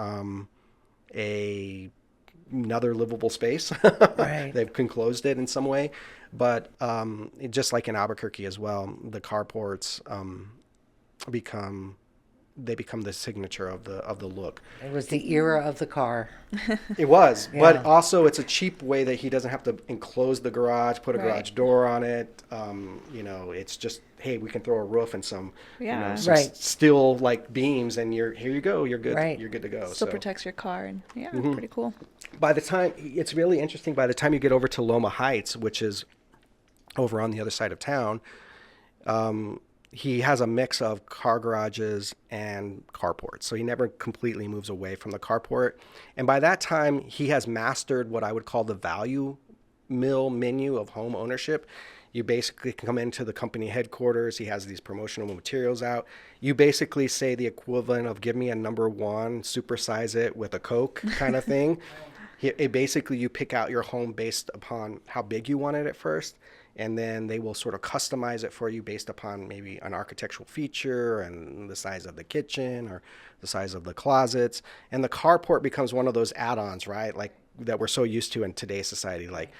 another livable space. Right. They've enclosed it in some way, but just like in Albuquerque as well, the carports become the signature of the look. It was the era of the car. It was, Yeah. but also it's a cheap way that he doesn't have to enclose the garage, put a Right. garage door on it. It's just, hey, we can throw a roof and some, Yeah. some Right. steel like beams, and here you go, you're good, Right. you're good to go. Still So protects your car, and Mm-hmm. pretty cool. by the time, it's really interesting. By the time you get over to Loma Heights, which is over on the other side of town, he has a mix of car garages and carports. So he never completely moves away from the carport. And by that time, he has mastered what I would call the value mill menu of home ownership. You basically can come into the company headquarters. He has these promotional materials out. You basically say the equivalent of give me a number one, supersize it with a Coke kind of thing. Basically, you pick out your home based upon how big you want it at first. And then they will sort of customize it for you based upon maybe an architectural feature and the size of the kitchen or the size of the closets. And the carport becomes one of those add-ons, right? Like that we're so used to in today's society. Like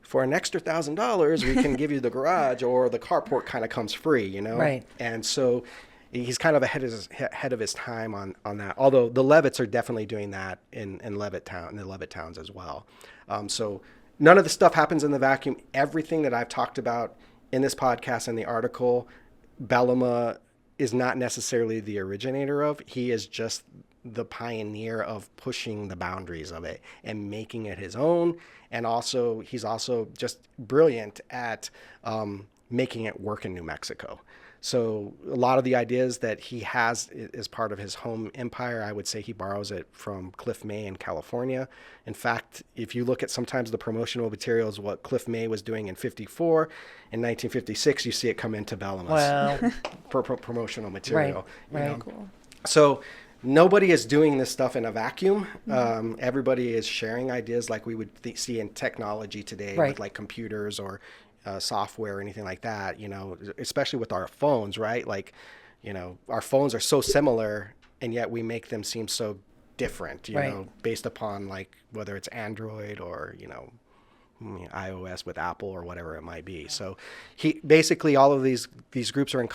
for an extra $1,000, we can give you the garage, or the carport kind of comes free, Right. And so he's kind of ahead of his time on that. Although the Levitts are definitely doing that in Levitt in the Levitt towns as well. So none of the stuff happens in the vacuum. Everything that I've talked about in this podcast and the article, Bellamah is not necessarily the originator of. He is just the pioneer of pushing the boundaries of it and making it his own. And also, he's also just brilliant at making it work in New Mexico. So a lot of the ideas that he has as part of his home empire, I would say he borrows it from Cliff May in California. In fact, if you look at sometimes the promotional materials, what Cliff May was doing in 1954, in 1956, you see it come into Bellamah's promotional material. Right. you know. Cool. So nobody is doing this stuff in a vacuum. Everybody is sharing ideas like we would see in technology today Right. with like computers or software or anything like that, especially with our phones, right? Like, our phones are so similar and yet we make them seem so different, Right. based upon like whether it's Android or, iOS with Apple or whatever it might be. So he basically, all of these groups are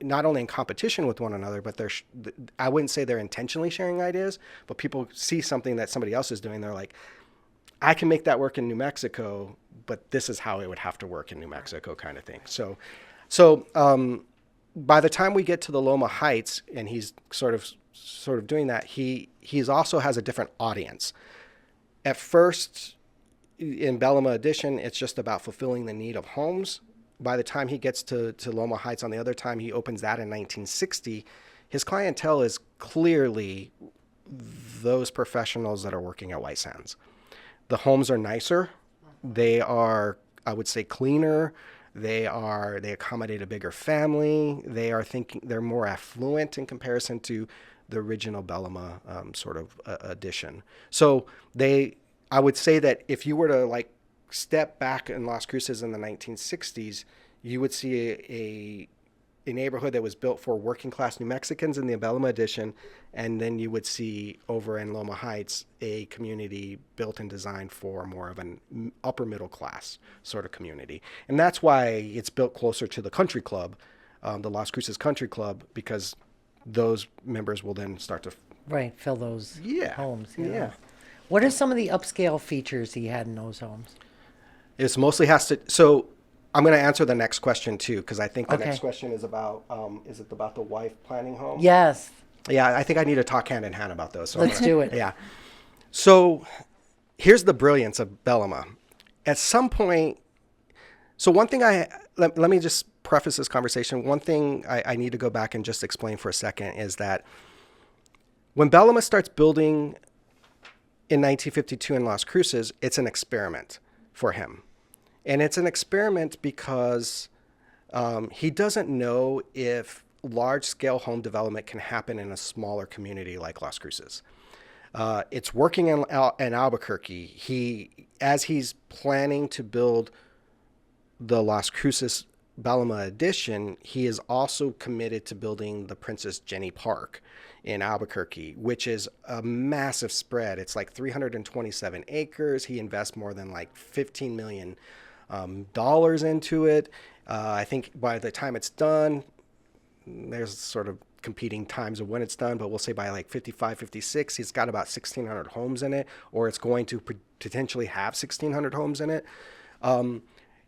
not only in competition with one another, but I wouldn't say they're intentionally sharing ideas, but people see something that somebody else is doing. They're like, I can make that work in New Mexico, but this is how it would have to work in New Mexico, kind of thing. So by the time we get to the Loma Heights, and he's sort of doing that, he's also has a different audience. At first, in Bellamah Edition, it's just about fulfilling the need of homes. By the time he gets to Loma Heights, on the other time he opens that in 1960, his clientele is clearly those professionals that are working at White Sands. The homes are nicer. They are, I would say, cleaner. They accommodate a bigger family. They're more affluent in comparison to the original Bellamah edition. So I would say that if you were to like step back in Las Cruces in the 1960s, you would see a neighborhood that was built for working class New Mexicans in the Bellamah edition, and then you would see over in Loma Heights a community built and designed for more of an upper middle class sort of community. And that's why it's built closer to the country club, the Las Cruces Country Club, because those members will then start to fill those homes. Yeah. What are some of the upscale features he had in those homes? It's mostly so I'm going to answer the next question too, because I think the next question is about, is it about the wife planning home? Yes. Yeah, I think I need to talk hand in hand about those. So Let's do it. Yeah. So here's the brilliance of Bellamah. At some point, so one thing let me just preface this conversation. One thing I need to go back and just explain for a second is that when Bellamah starts building in 1952 in Las Cruces, it's an experiment for him. And it's an experiment because he doesn't know if large-scale home development can happen in a smaller community like Las Cruces. It's working in Albuquerque. As he's planning to build the Las Cruces Bellamah Edition, he is also committed to building the Princess Jenny Park in Albuquerque, which is a massive spread. It's like 327 acres. He invests more than like $15 million into it. I think by the time it's done, there's sort of competing times of when it's done, but we'll say by like 55, 56, he's got about 1,600 homes in it, or it's going to potentially have 1,600 homes in it.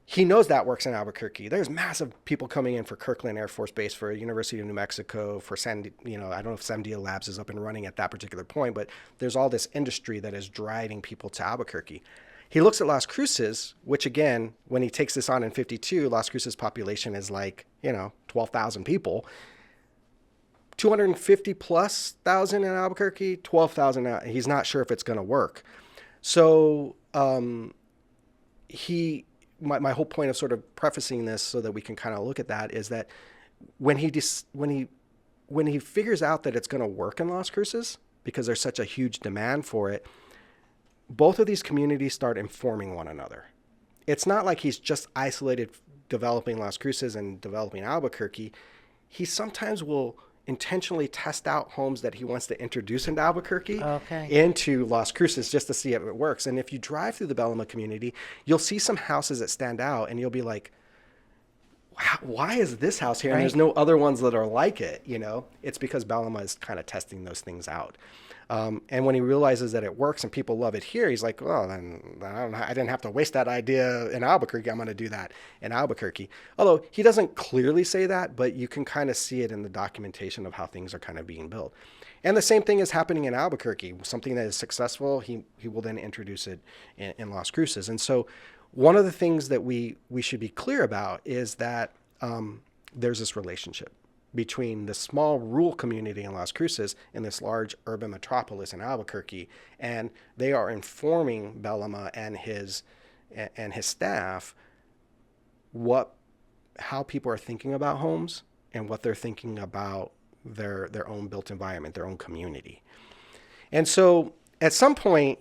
He knows that works in Albuquerque. There's massive people coming in for Kirkland Air Force Base, for University of New Mexico, for I don't know if Sandia Labs is up and running at that particular point, but there's all this industry that is driving people to Albuquerque. He looks at Las Cruces, which again, when he takes this on in 52, Las Cruces population is like, 12,000 people. 250 plus thousand in Albuquerque, 12,000. He's not sure if it's going to work. So my whole point of sort of prefacing this so that we can kind of look at that is that when he figures out that it's going to work in Las Cruces, because there's such a huge demand for it, both of these communities start informing one another. It's not like he's just isolated developing Las Cruces and developing Albuquerque. He sometimes will intentionally test out homes that he wants to introduce into Albuquerque into Las Cruces just to see if it works. And if you drive through the Bellamah community, you'll see some houses that stand out and you'll be like, why is this house here? And there's no other ones that are like it, It's because Bellamah is kind of testing those things out. And when he realizes that it works and people love it here, he's like, well, then I didn't have to waste that idea in Albuquerque. I'm going to do that in Albuquerque. Although he doesn't clearly say that, but you can kind of see it in the documentation of how things are kind of being built. And the same thing is happening in Albuquerque. Something that is successful, he will then introduce it in Las Cruces. And so one of the things that we should be clear about is that there's this relationship between the small rural community in Las Cruces and this large urban metropolis in Albuquerque, and they are informing Bellamah and his staff how people are thinking about homes and what they're thinking about their own built environment, their own community. And so at some point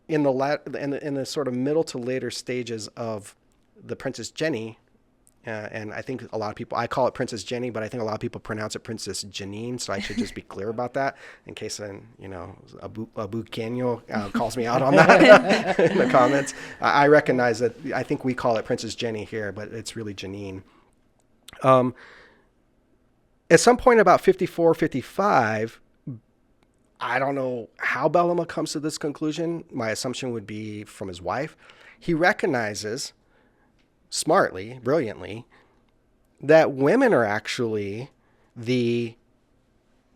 in the sort of middle to later stages of the Princess Jenny And I think a lot of people, I call it Princess Jenny, but I think a lot of people pronounce it Princess Janine. So I should just be clear about that in case, Abu Kenyo calls me out on that in the comments. I recognize that. I think we call it Princess Jenny here, but it's really Janine. At some point about 54, 55, I don't know how Bellamah comes to this conclusion. My assumption would be from his wife. He recognizes smartly, brilliantly, that women are actually the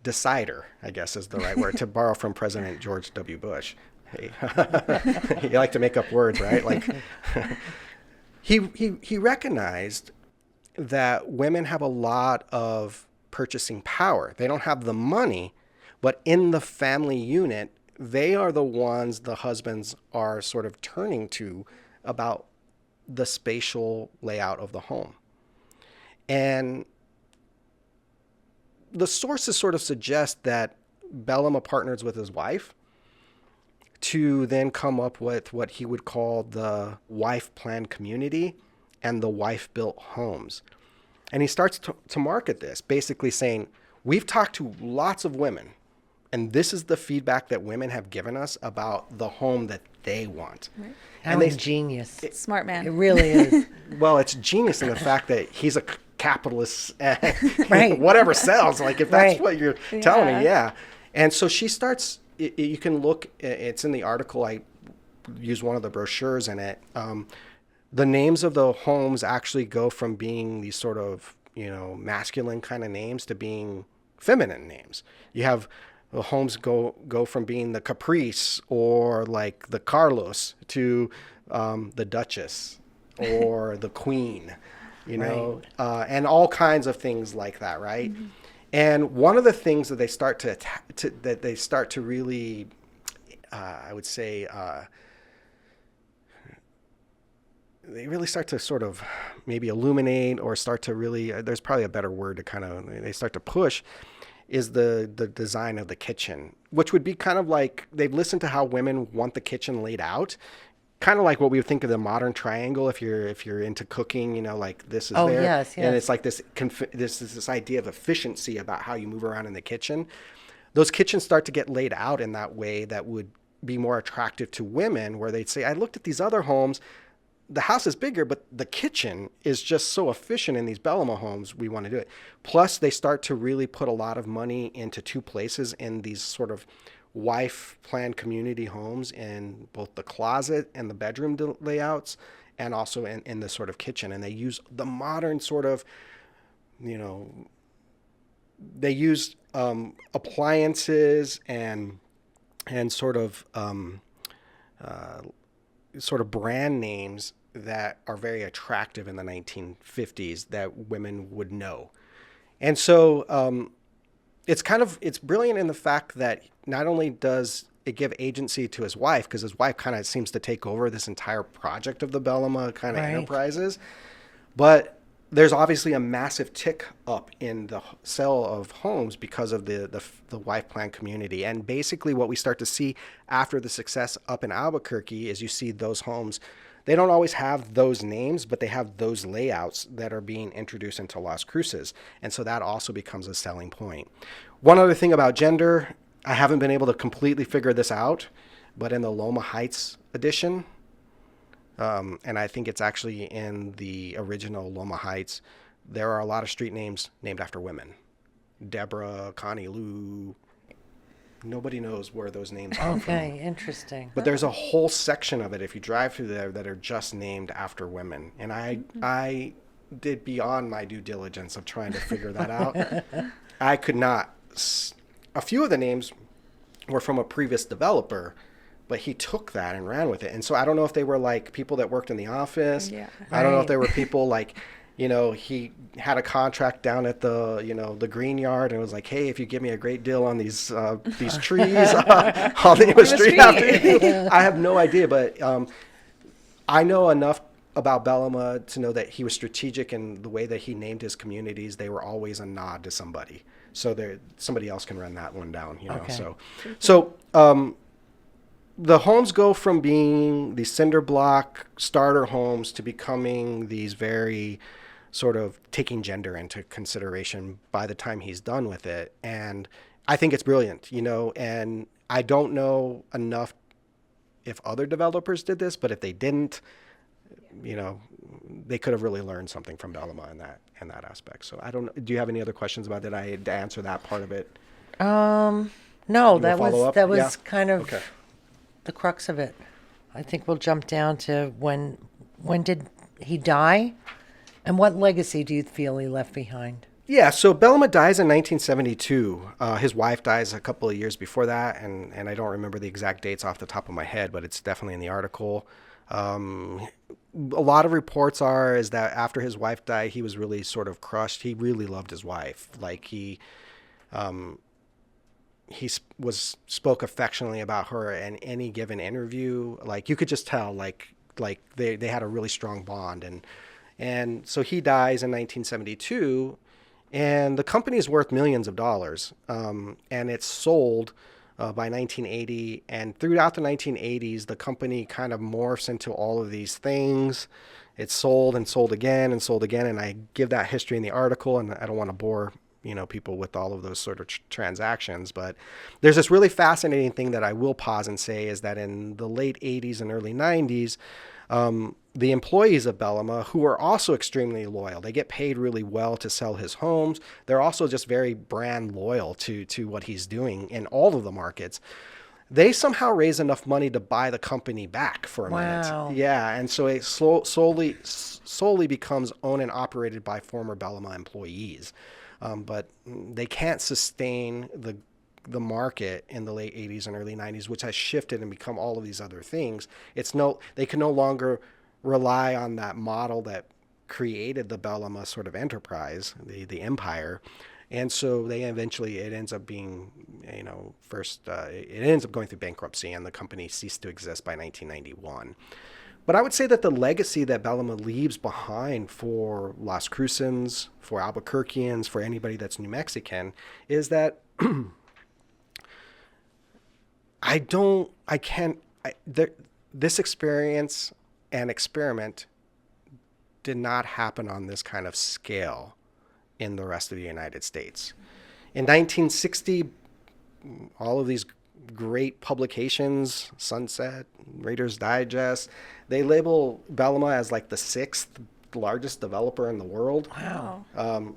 decider, I guess is the right word, to borrow from President George W. Bush. Hey, you like to make up words, right? Like he recognized that women have a lot of purchasing power. They don't have the money, but in the family unit, they are the ones the husbands are sort of turning to about the spatial layout of the home. And the sources sort of suggest that Bellamah partners with his wife to then come up with what he would call the wife planned community and the wife built homes. And he starts to market this, basically saying, we've talked to lots of women, and this is the feedback that women have given us about the home that they want. How And they, ingenious. Smart man. It really is. well, it's genius in the fact that he's a capitalist, Right. whatever sells. Like if that's Right. what you're telling me, yeah. And so she starts. You can look. It's in the article. I use one of the brochures in it. The names of the homes actually go from being these sort of masculine kind of names to being feminine names. You have the homes go from being the Caprice or like the Carlos to the Duchess or the Queen, Right. And all kinds of things like that, right? Mm-hmm. And one of the things that they start to really, I would say, they really start to sort of maybe illuminate or start to really, there's probably a better word to they start to push, is the design of the kitchen, which would be kind of like they've listened to how women want the kitchen laid out, kind of like what we would think of the modern triangle if you're into cooking, like this is there. Yes. And it's like this idea of efficiency about how you move around in the kitchen. Those kitchens start to get laid out in that way that would be more attractive to women, where they'd say, I looked at these other homes, the house is bigger, but the kitchen is just so efficient in these Bellamah homes, we want to do it. Plus, they start to really put a lot of money into two places in these sort of wife planned community homes, in both the closet and the bedroom layouts, and also in the sort of kitchen. And they use the modern sort of, they use appliances and sort of brand names that are very attractive in the 1950s that women would know. And so it's brilliant in the fact that not only does it give agency to his wife, because his wife kind of seems to take over this entire project of the Bellamah kind of enterprises, but there's obviously a massive tick up in the sale of homes because of the wife plan community. And basically what we start to see after the success up in Albuquerque is you see those homes, they don't always have those names, but they have those layouts that are being introduced into Las Cruces. And so that also becomes a selling point. One other thing about gender, I haven't been able to completely figure this out, but in the Loma Heights edition, and I think it's actually in the original Loma Heights, there are a lot of street names named after women. Deborah, Connie Lou. Nobody knows where those names come from. Okay, interesting. But there's a whole section of it, if you drive through there, that are just named after women. And I did beyond my due diligence of trying to figure that out. I could not. A few of the names were from a previous developer, but he took that and ran with it. And so I don't know if they were like people that worked in the office. Yeah. I don't know if they were people like, he had a contract down at the, the green yard and was like, hey, if you give me a great deal on these trees, I'll name a street after you. I have no idea, but I know enough about Bellamah to know that he was strategic in the way that he named his communities. They were always a nod to somebody. So somebody else can run that one down, Okay. So the homes go from being these cinder block starter homes to becoming these very sort of taking gender into consideration by the time he's done with it. And I think it's brilliant, and I don't know enough if other developers did this, but if they didn't, they could have really learned something from Bellamah in that aspect. So I don't know. Do you have any other questions about that? I had to answer that part of it. No, that was Yeah. kind of Okay. the crux of it. I think we'll jump down to when did he die, and what legacy do you feel he left behind? Yeah, so Bellamah dies in 1972. His wife dies a couple of years before that, and I don't remember the exact dates off the top of my head, but it's definitely in the article. A lot of reports is that after his wife died, he was really sort of crushed. He really loved his wife. Like he spoke affectionately about her in any given interview. Like you could just tell, like they had a really strong bond, and so he dies in 1972. And the company is worth millions of dollars, and it's sold by 1980. And throughout the 1980s, the company kind of morphs into all of these things. It's sold and sold again and sold again. And I give that history in the article, and I don't want to bore people with all of those sort of transactions. But there's this really fascinating thing that I will pause and say is that in the late 80s and early 90s, the employees of Bellamah, who are also extremely loyal, they get paid really well to sell his homes. They're also just very brand loyal to what he's doing in all of the markets. They somehow raise enough money to buy the company back for a minute. Yeah, and so it solely becomes owned and operated by former Bellamah employees. But they can't sustain the market in the late 80s and early 90s, which has shifted and become all of these other things. They can no longer rely on that model that created the Bellamah sort of enterprise, the empire. And so it ends up being, it ends up going through bankruptcy, and the company ceased to exist by 1991. But I would say that the legacy that Bellamah leaves behind for Las Cruces, for Albuquerqueans, for anybody that's New Mexican, is that this experience and experiment did not happen on this kind of scale in the rest of the United States. In 1960, all of these great publications, Sunset, Reader's Digest, they label Bellamah as like the 6th largest developer in the world. Wow.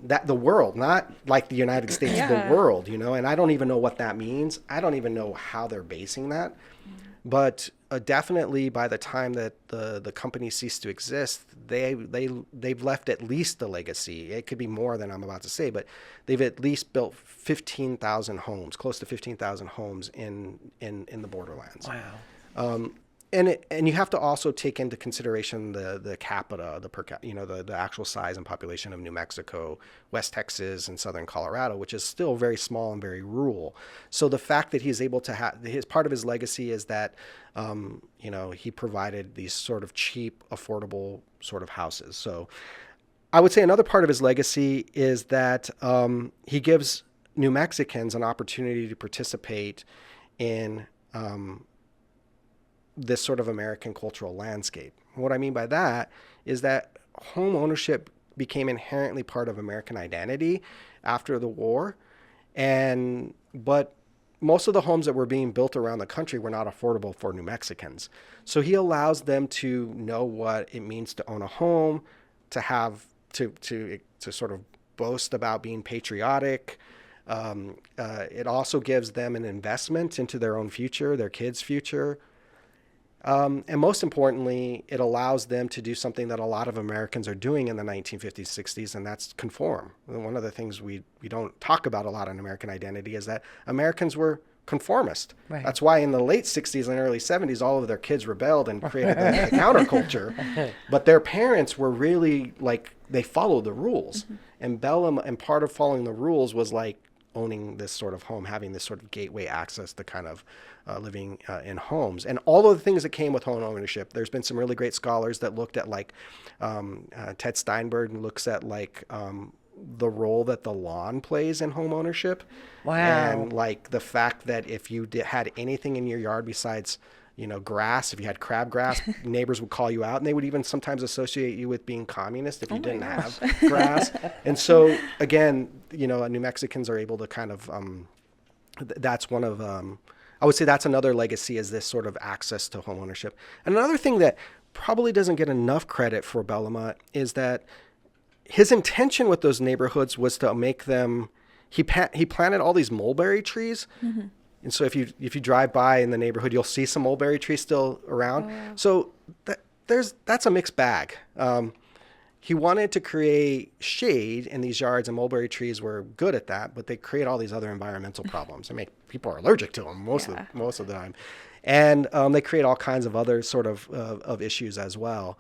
That the world, not like the United States, Yeah. the world, and I don't even know what that means. I don't even know how they're basing that. But definitely by the time that the company ceased to exist, they've left at least a legacy. It could be more than I'm about to say, but they've at least built 15,000 homes, close to 15,000 homes in the borderlands. Wow. And you have to also take into consideration the capita, the actual size and population of New Mexico, West Texas, and Southern Colorado, which is still very small and very rural. So the fact that he's able to have part of his legacy is that he provided these sort of cheap, affordable sort of houses. So I would say another part of his legacy is that he gives New Mexicans an opportunity to participate in this sort of American cultural landscape. What I mean by that is that home ownership became inherently part of American identity after the war, but most of the homes that were being built around the country were not affordable for New Mexicans. So he allows them to know what it means to own a home, to have to sort of boast about being patriotic. It also gives them an investment into their own future, their kids' future. And most importantly, it allows them to do something that a lot of Americans are doing in the 1950s, 60s, and that's conform. One of the things we don't talk about a lot in American identity is that Americans were conformist. Right. That's why in the late 60s and early 70s, all of their kids rebelled and created the counterculture. But their parents were really they followed the rules. Mm-hmm. And Bellamah, and part of following the rules was owning this sort of home, having this sort of gateway access to kind of living in homes. And all of the things that came with home ownership, there's been some really great scholars that looked at Ted Steinberg looks at the role that the lawn plays in home ownership. Wow. And the fact that if you had anything in your yard besides grass. If you had crabgrass, neighbors would call you out, and they would even sometimes associate you with being communist if you didn't have grass. And so again, New Mexicans are able to kind of, that's one of, I would say that's another legacy, is this sort of access to homeownership. And another thing that probably doesn't get enough credit for Bellamah is that his intention with those neighborhoods was to make them, he planted all these mulberry trees. Mm-hmm. And so if you drive by in the neighborhood, you'll see some mulberry trees still around. Oh, wow. So that's a mixed bag. He wanted to create shade in these yards, and mulberry trees were good at that, but they create all these other environmental problems. People are allergic to them most of the time, and they create all kinds of other sort of issues as well.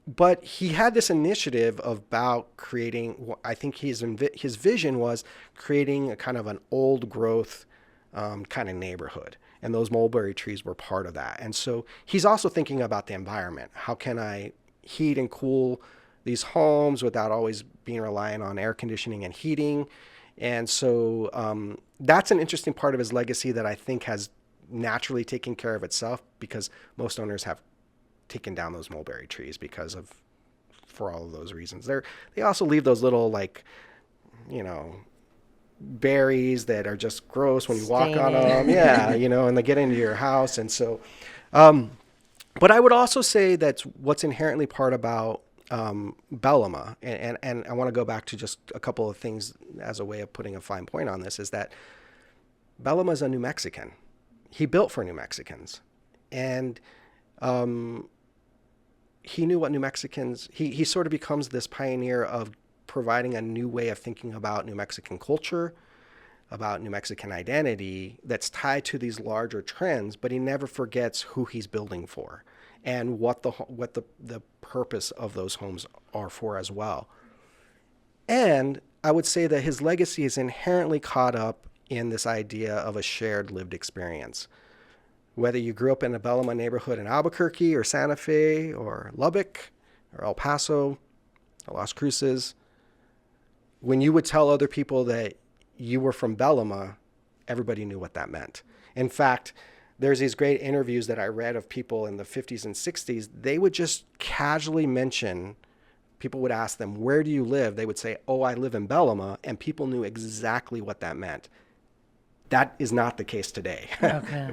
But he had this initiative about creating, I think his vision was creating a kind of an old growth kind of neighborhood. And those mulberry trees were part of that. And so he's also thinking about the environment. How can I heat and cool these homes without always being reliant on air conditioning and heating? And so that's an interesting part of his legacy that I think has naturally taken care of itself, because most owners have taken down those mulberry trees for all of those reasons. They also leave those little berries that are just gross when you walk on them. Yeah, and they get into your house. And so, but I would also say that's what's inherently part about Bellamah, and I want to go back to just a couple of things as a way of putting a fine point on this, is that Bellamah is a New Mexican. He built for New Mexicans. And he knew what New Mexicans, he sort of becomes this pioneer of providing a new way of thinking about New Mexican culture, about New Mexican identity that's tied to these larger trends, but he never forgets who he's building for and what the purpose of those homes are for as well. And I would say that his legacy is inherently caught up in this idea of a shared lived experience. Whether you grew up in a Bellamah neighborhood in Albuquerque or Santa Fe or Lubbock or El Paso or Las Cruces, when you would tell other people that you were from Bellamah, everybody knew what that meant. In fact, there's these great interviews that I read of people in the 50s and 60s. They would just casually mention, people would ask them, where do you live? They would say, oh, I live in Bellamah, and people knew exactly what that meant. That is not the case today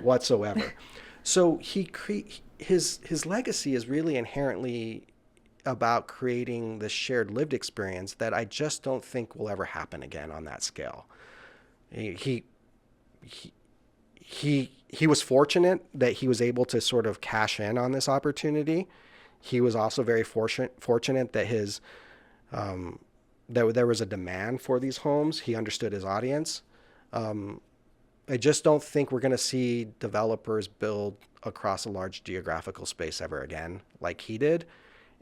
whatsoever. So his legacy is really inherently about creating this shared lived experience that I just don't think will ever happen again on that scale. He was fortunate that he was able to sort of cash in on this opportunity. He was also very fortunate that there was a demand for these homes. He understood his audience. I just don't think we're going to see developers build across a large geographical space ever again like he did.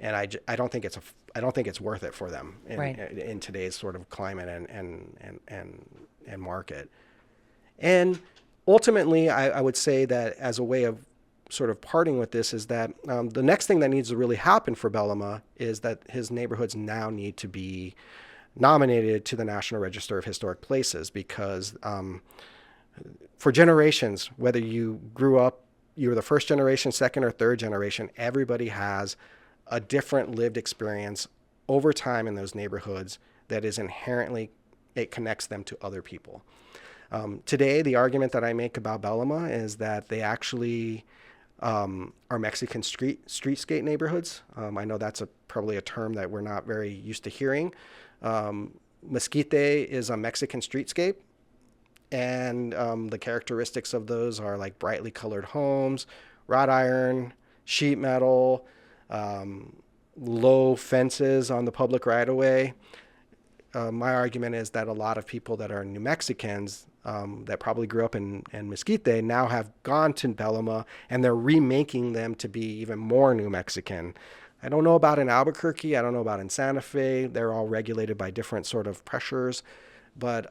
And I don't think it's worth it for them in today's sort of climate and market. And ultimately, I would say that as a way of sort of parting with this is that the next thing that needs to really happen for Bellamah is that his neighborhoods now need to be nominated to the National Register of Historic Places, because for generations, whether you grew up, you were the first generation, second or third generation, everybody has a different lived experience over time in those neighborhoods that is inherently, it connects them to other people. Today, the argument that I make about Bellamah is that they actually are Mexican streetscape neighborhoods. I know that's probably a term that we're not very used to hearing. Mesquite is a Mexican streetscape. And the characteristics of those are like brightly colored homes, wrought iron, sheet metal, low fences on the public right-of-way. My argument is that a lot of people that are New Mexicans that probably grew up in Mesquite now have gone to Bellamah, and they're remaking them to be even more New Mexican. I don't know about in Albuquerque. I don't know about in Santa Fe. They're all regulated by different sort of pressures. But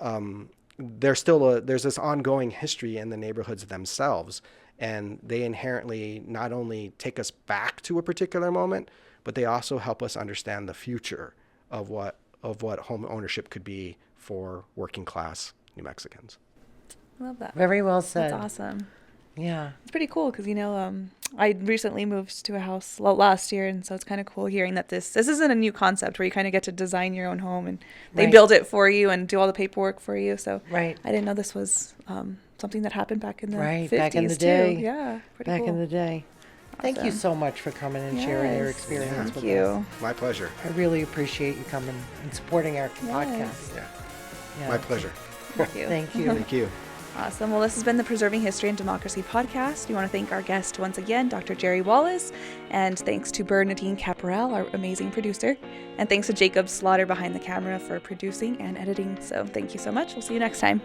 there's this ongoing history in the neighborhoods themselves, and they inherently not only take us back to a particular moment, but they also help us understand the future of what home ownership could be for working class New Mexicans. Love that. Very well said. That's awesome. Yeah. It's pretty cool because, I recently moved to a house last year, and so it's kind of cool hearing that this isn't a new concept where you kind of get to design your own home and they Right. build it for you and do all the paperwork for you. So Right. I didn't know this was something that happened back in the Right, 50s back in the too. day. Yeah, pretty Back cool. in the day. Thank you Awesome. so much for coming and sharing your Yes. experience Yeah. with Thank us. you. My pleasure. I really appreciate you coming and supporting our Yes. podcast. Yeah. Yeah. My pleasure. Thank you. Thank you. Thank you. Awesome. Well, this has been the Preserving History and Democracy podcast. We want to thank our guest once again, Dr. Jerry Wallace, and thanks to Bernadine Caparel, our amazing producer, and thanks to Jacob Slaughter behind the camera for producing and editing. So thank you so much. We'll see you next time.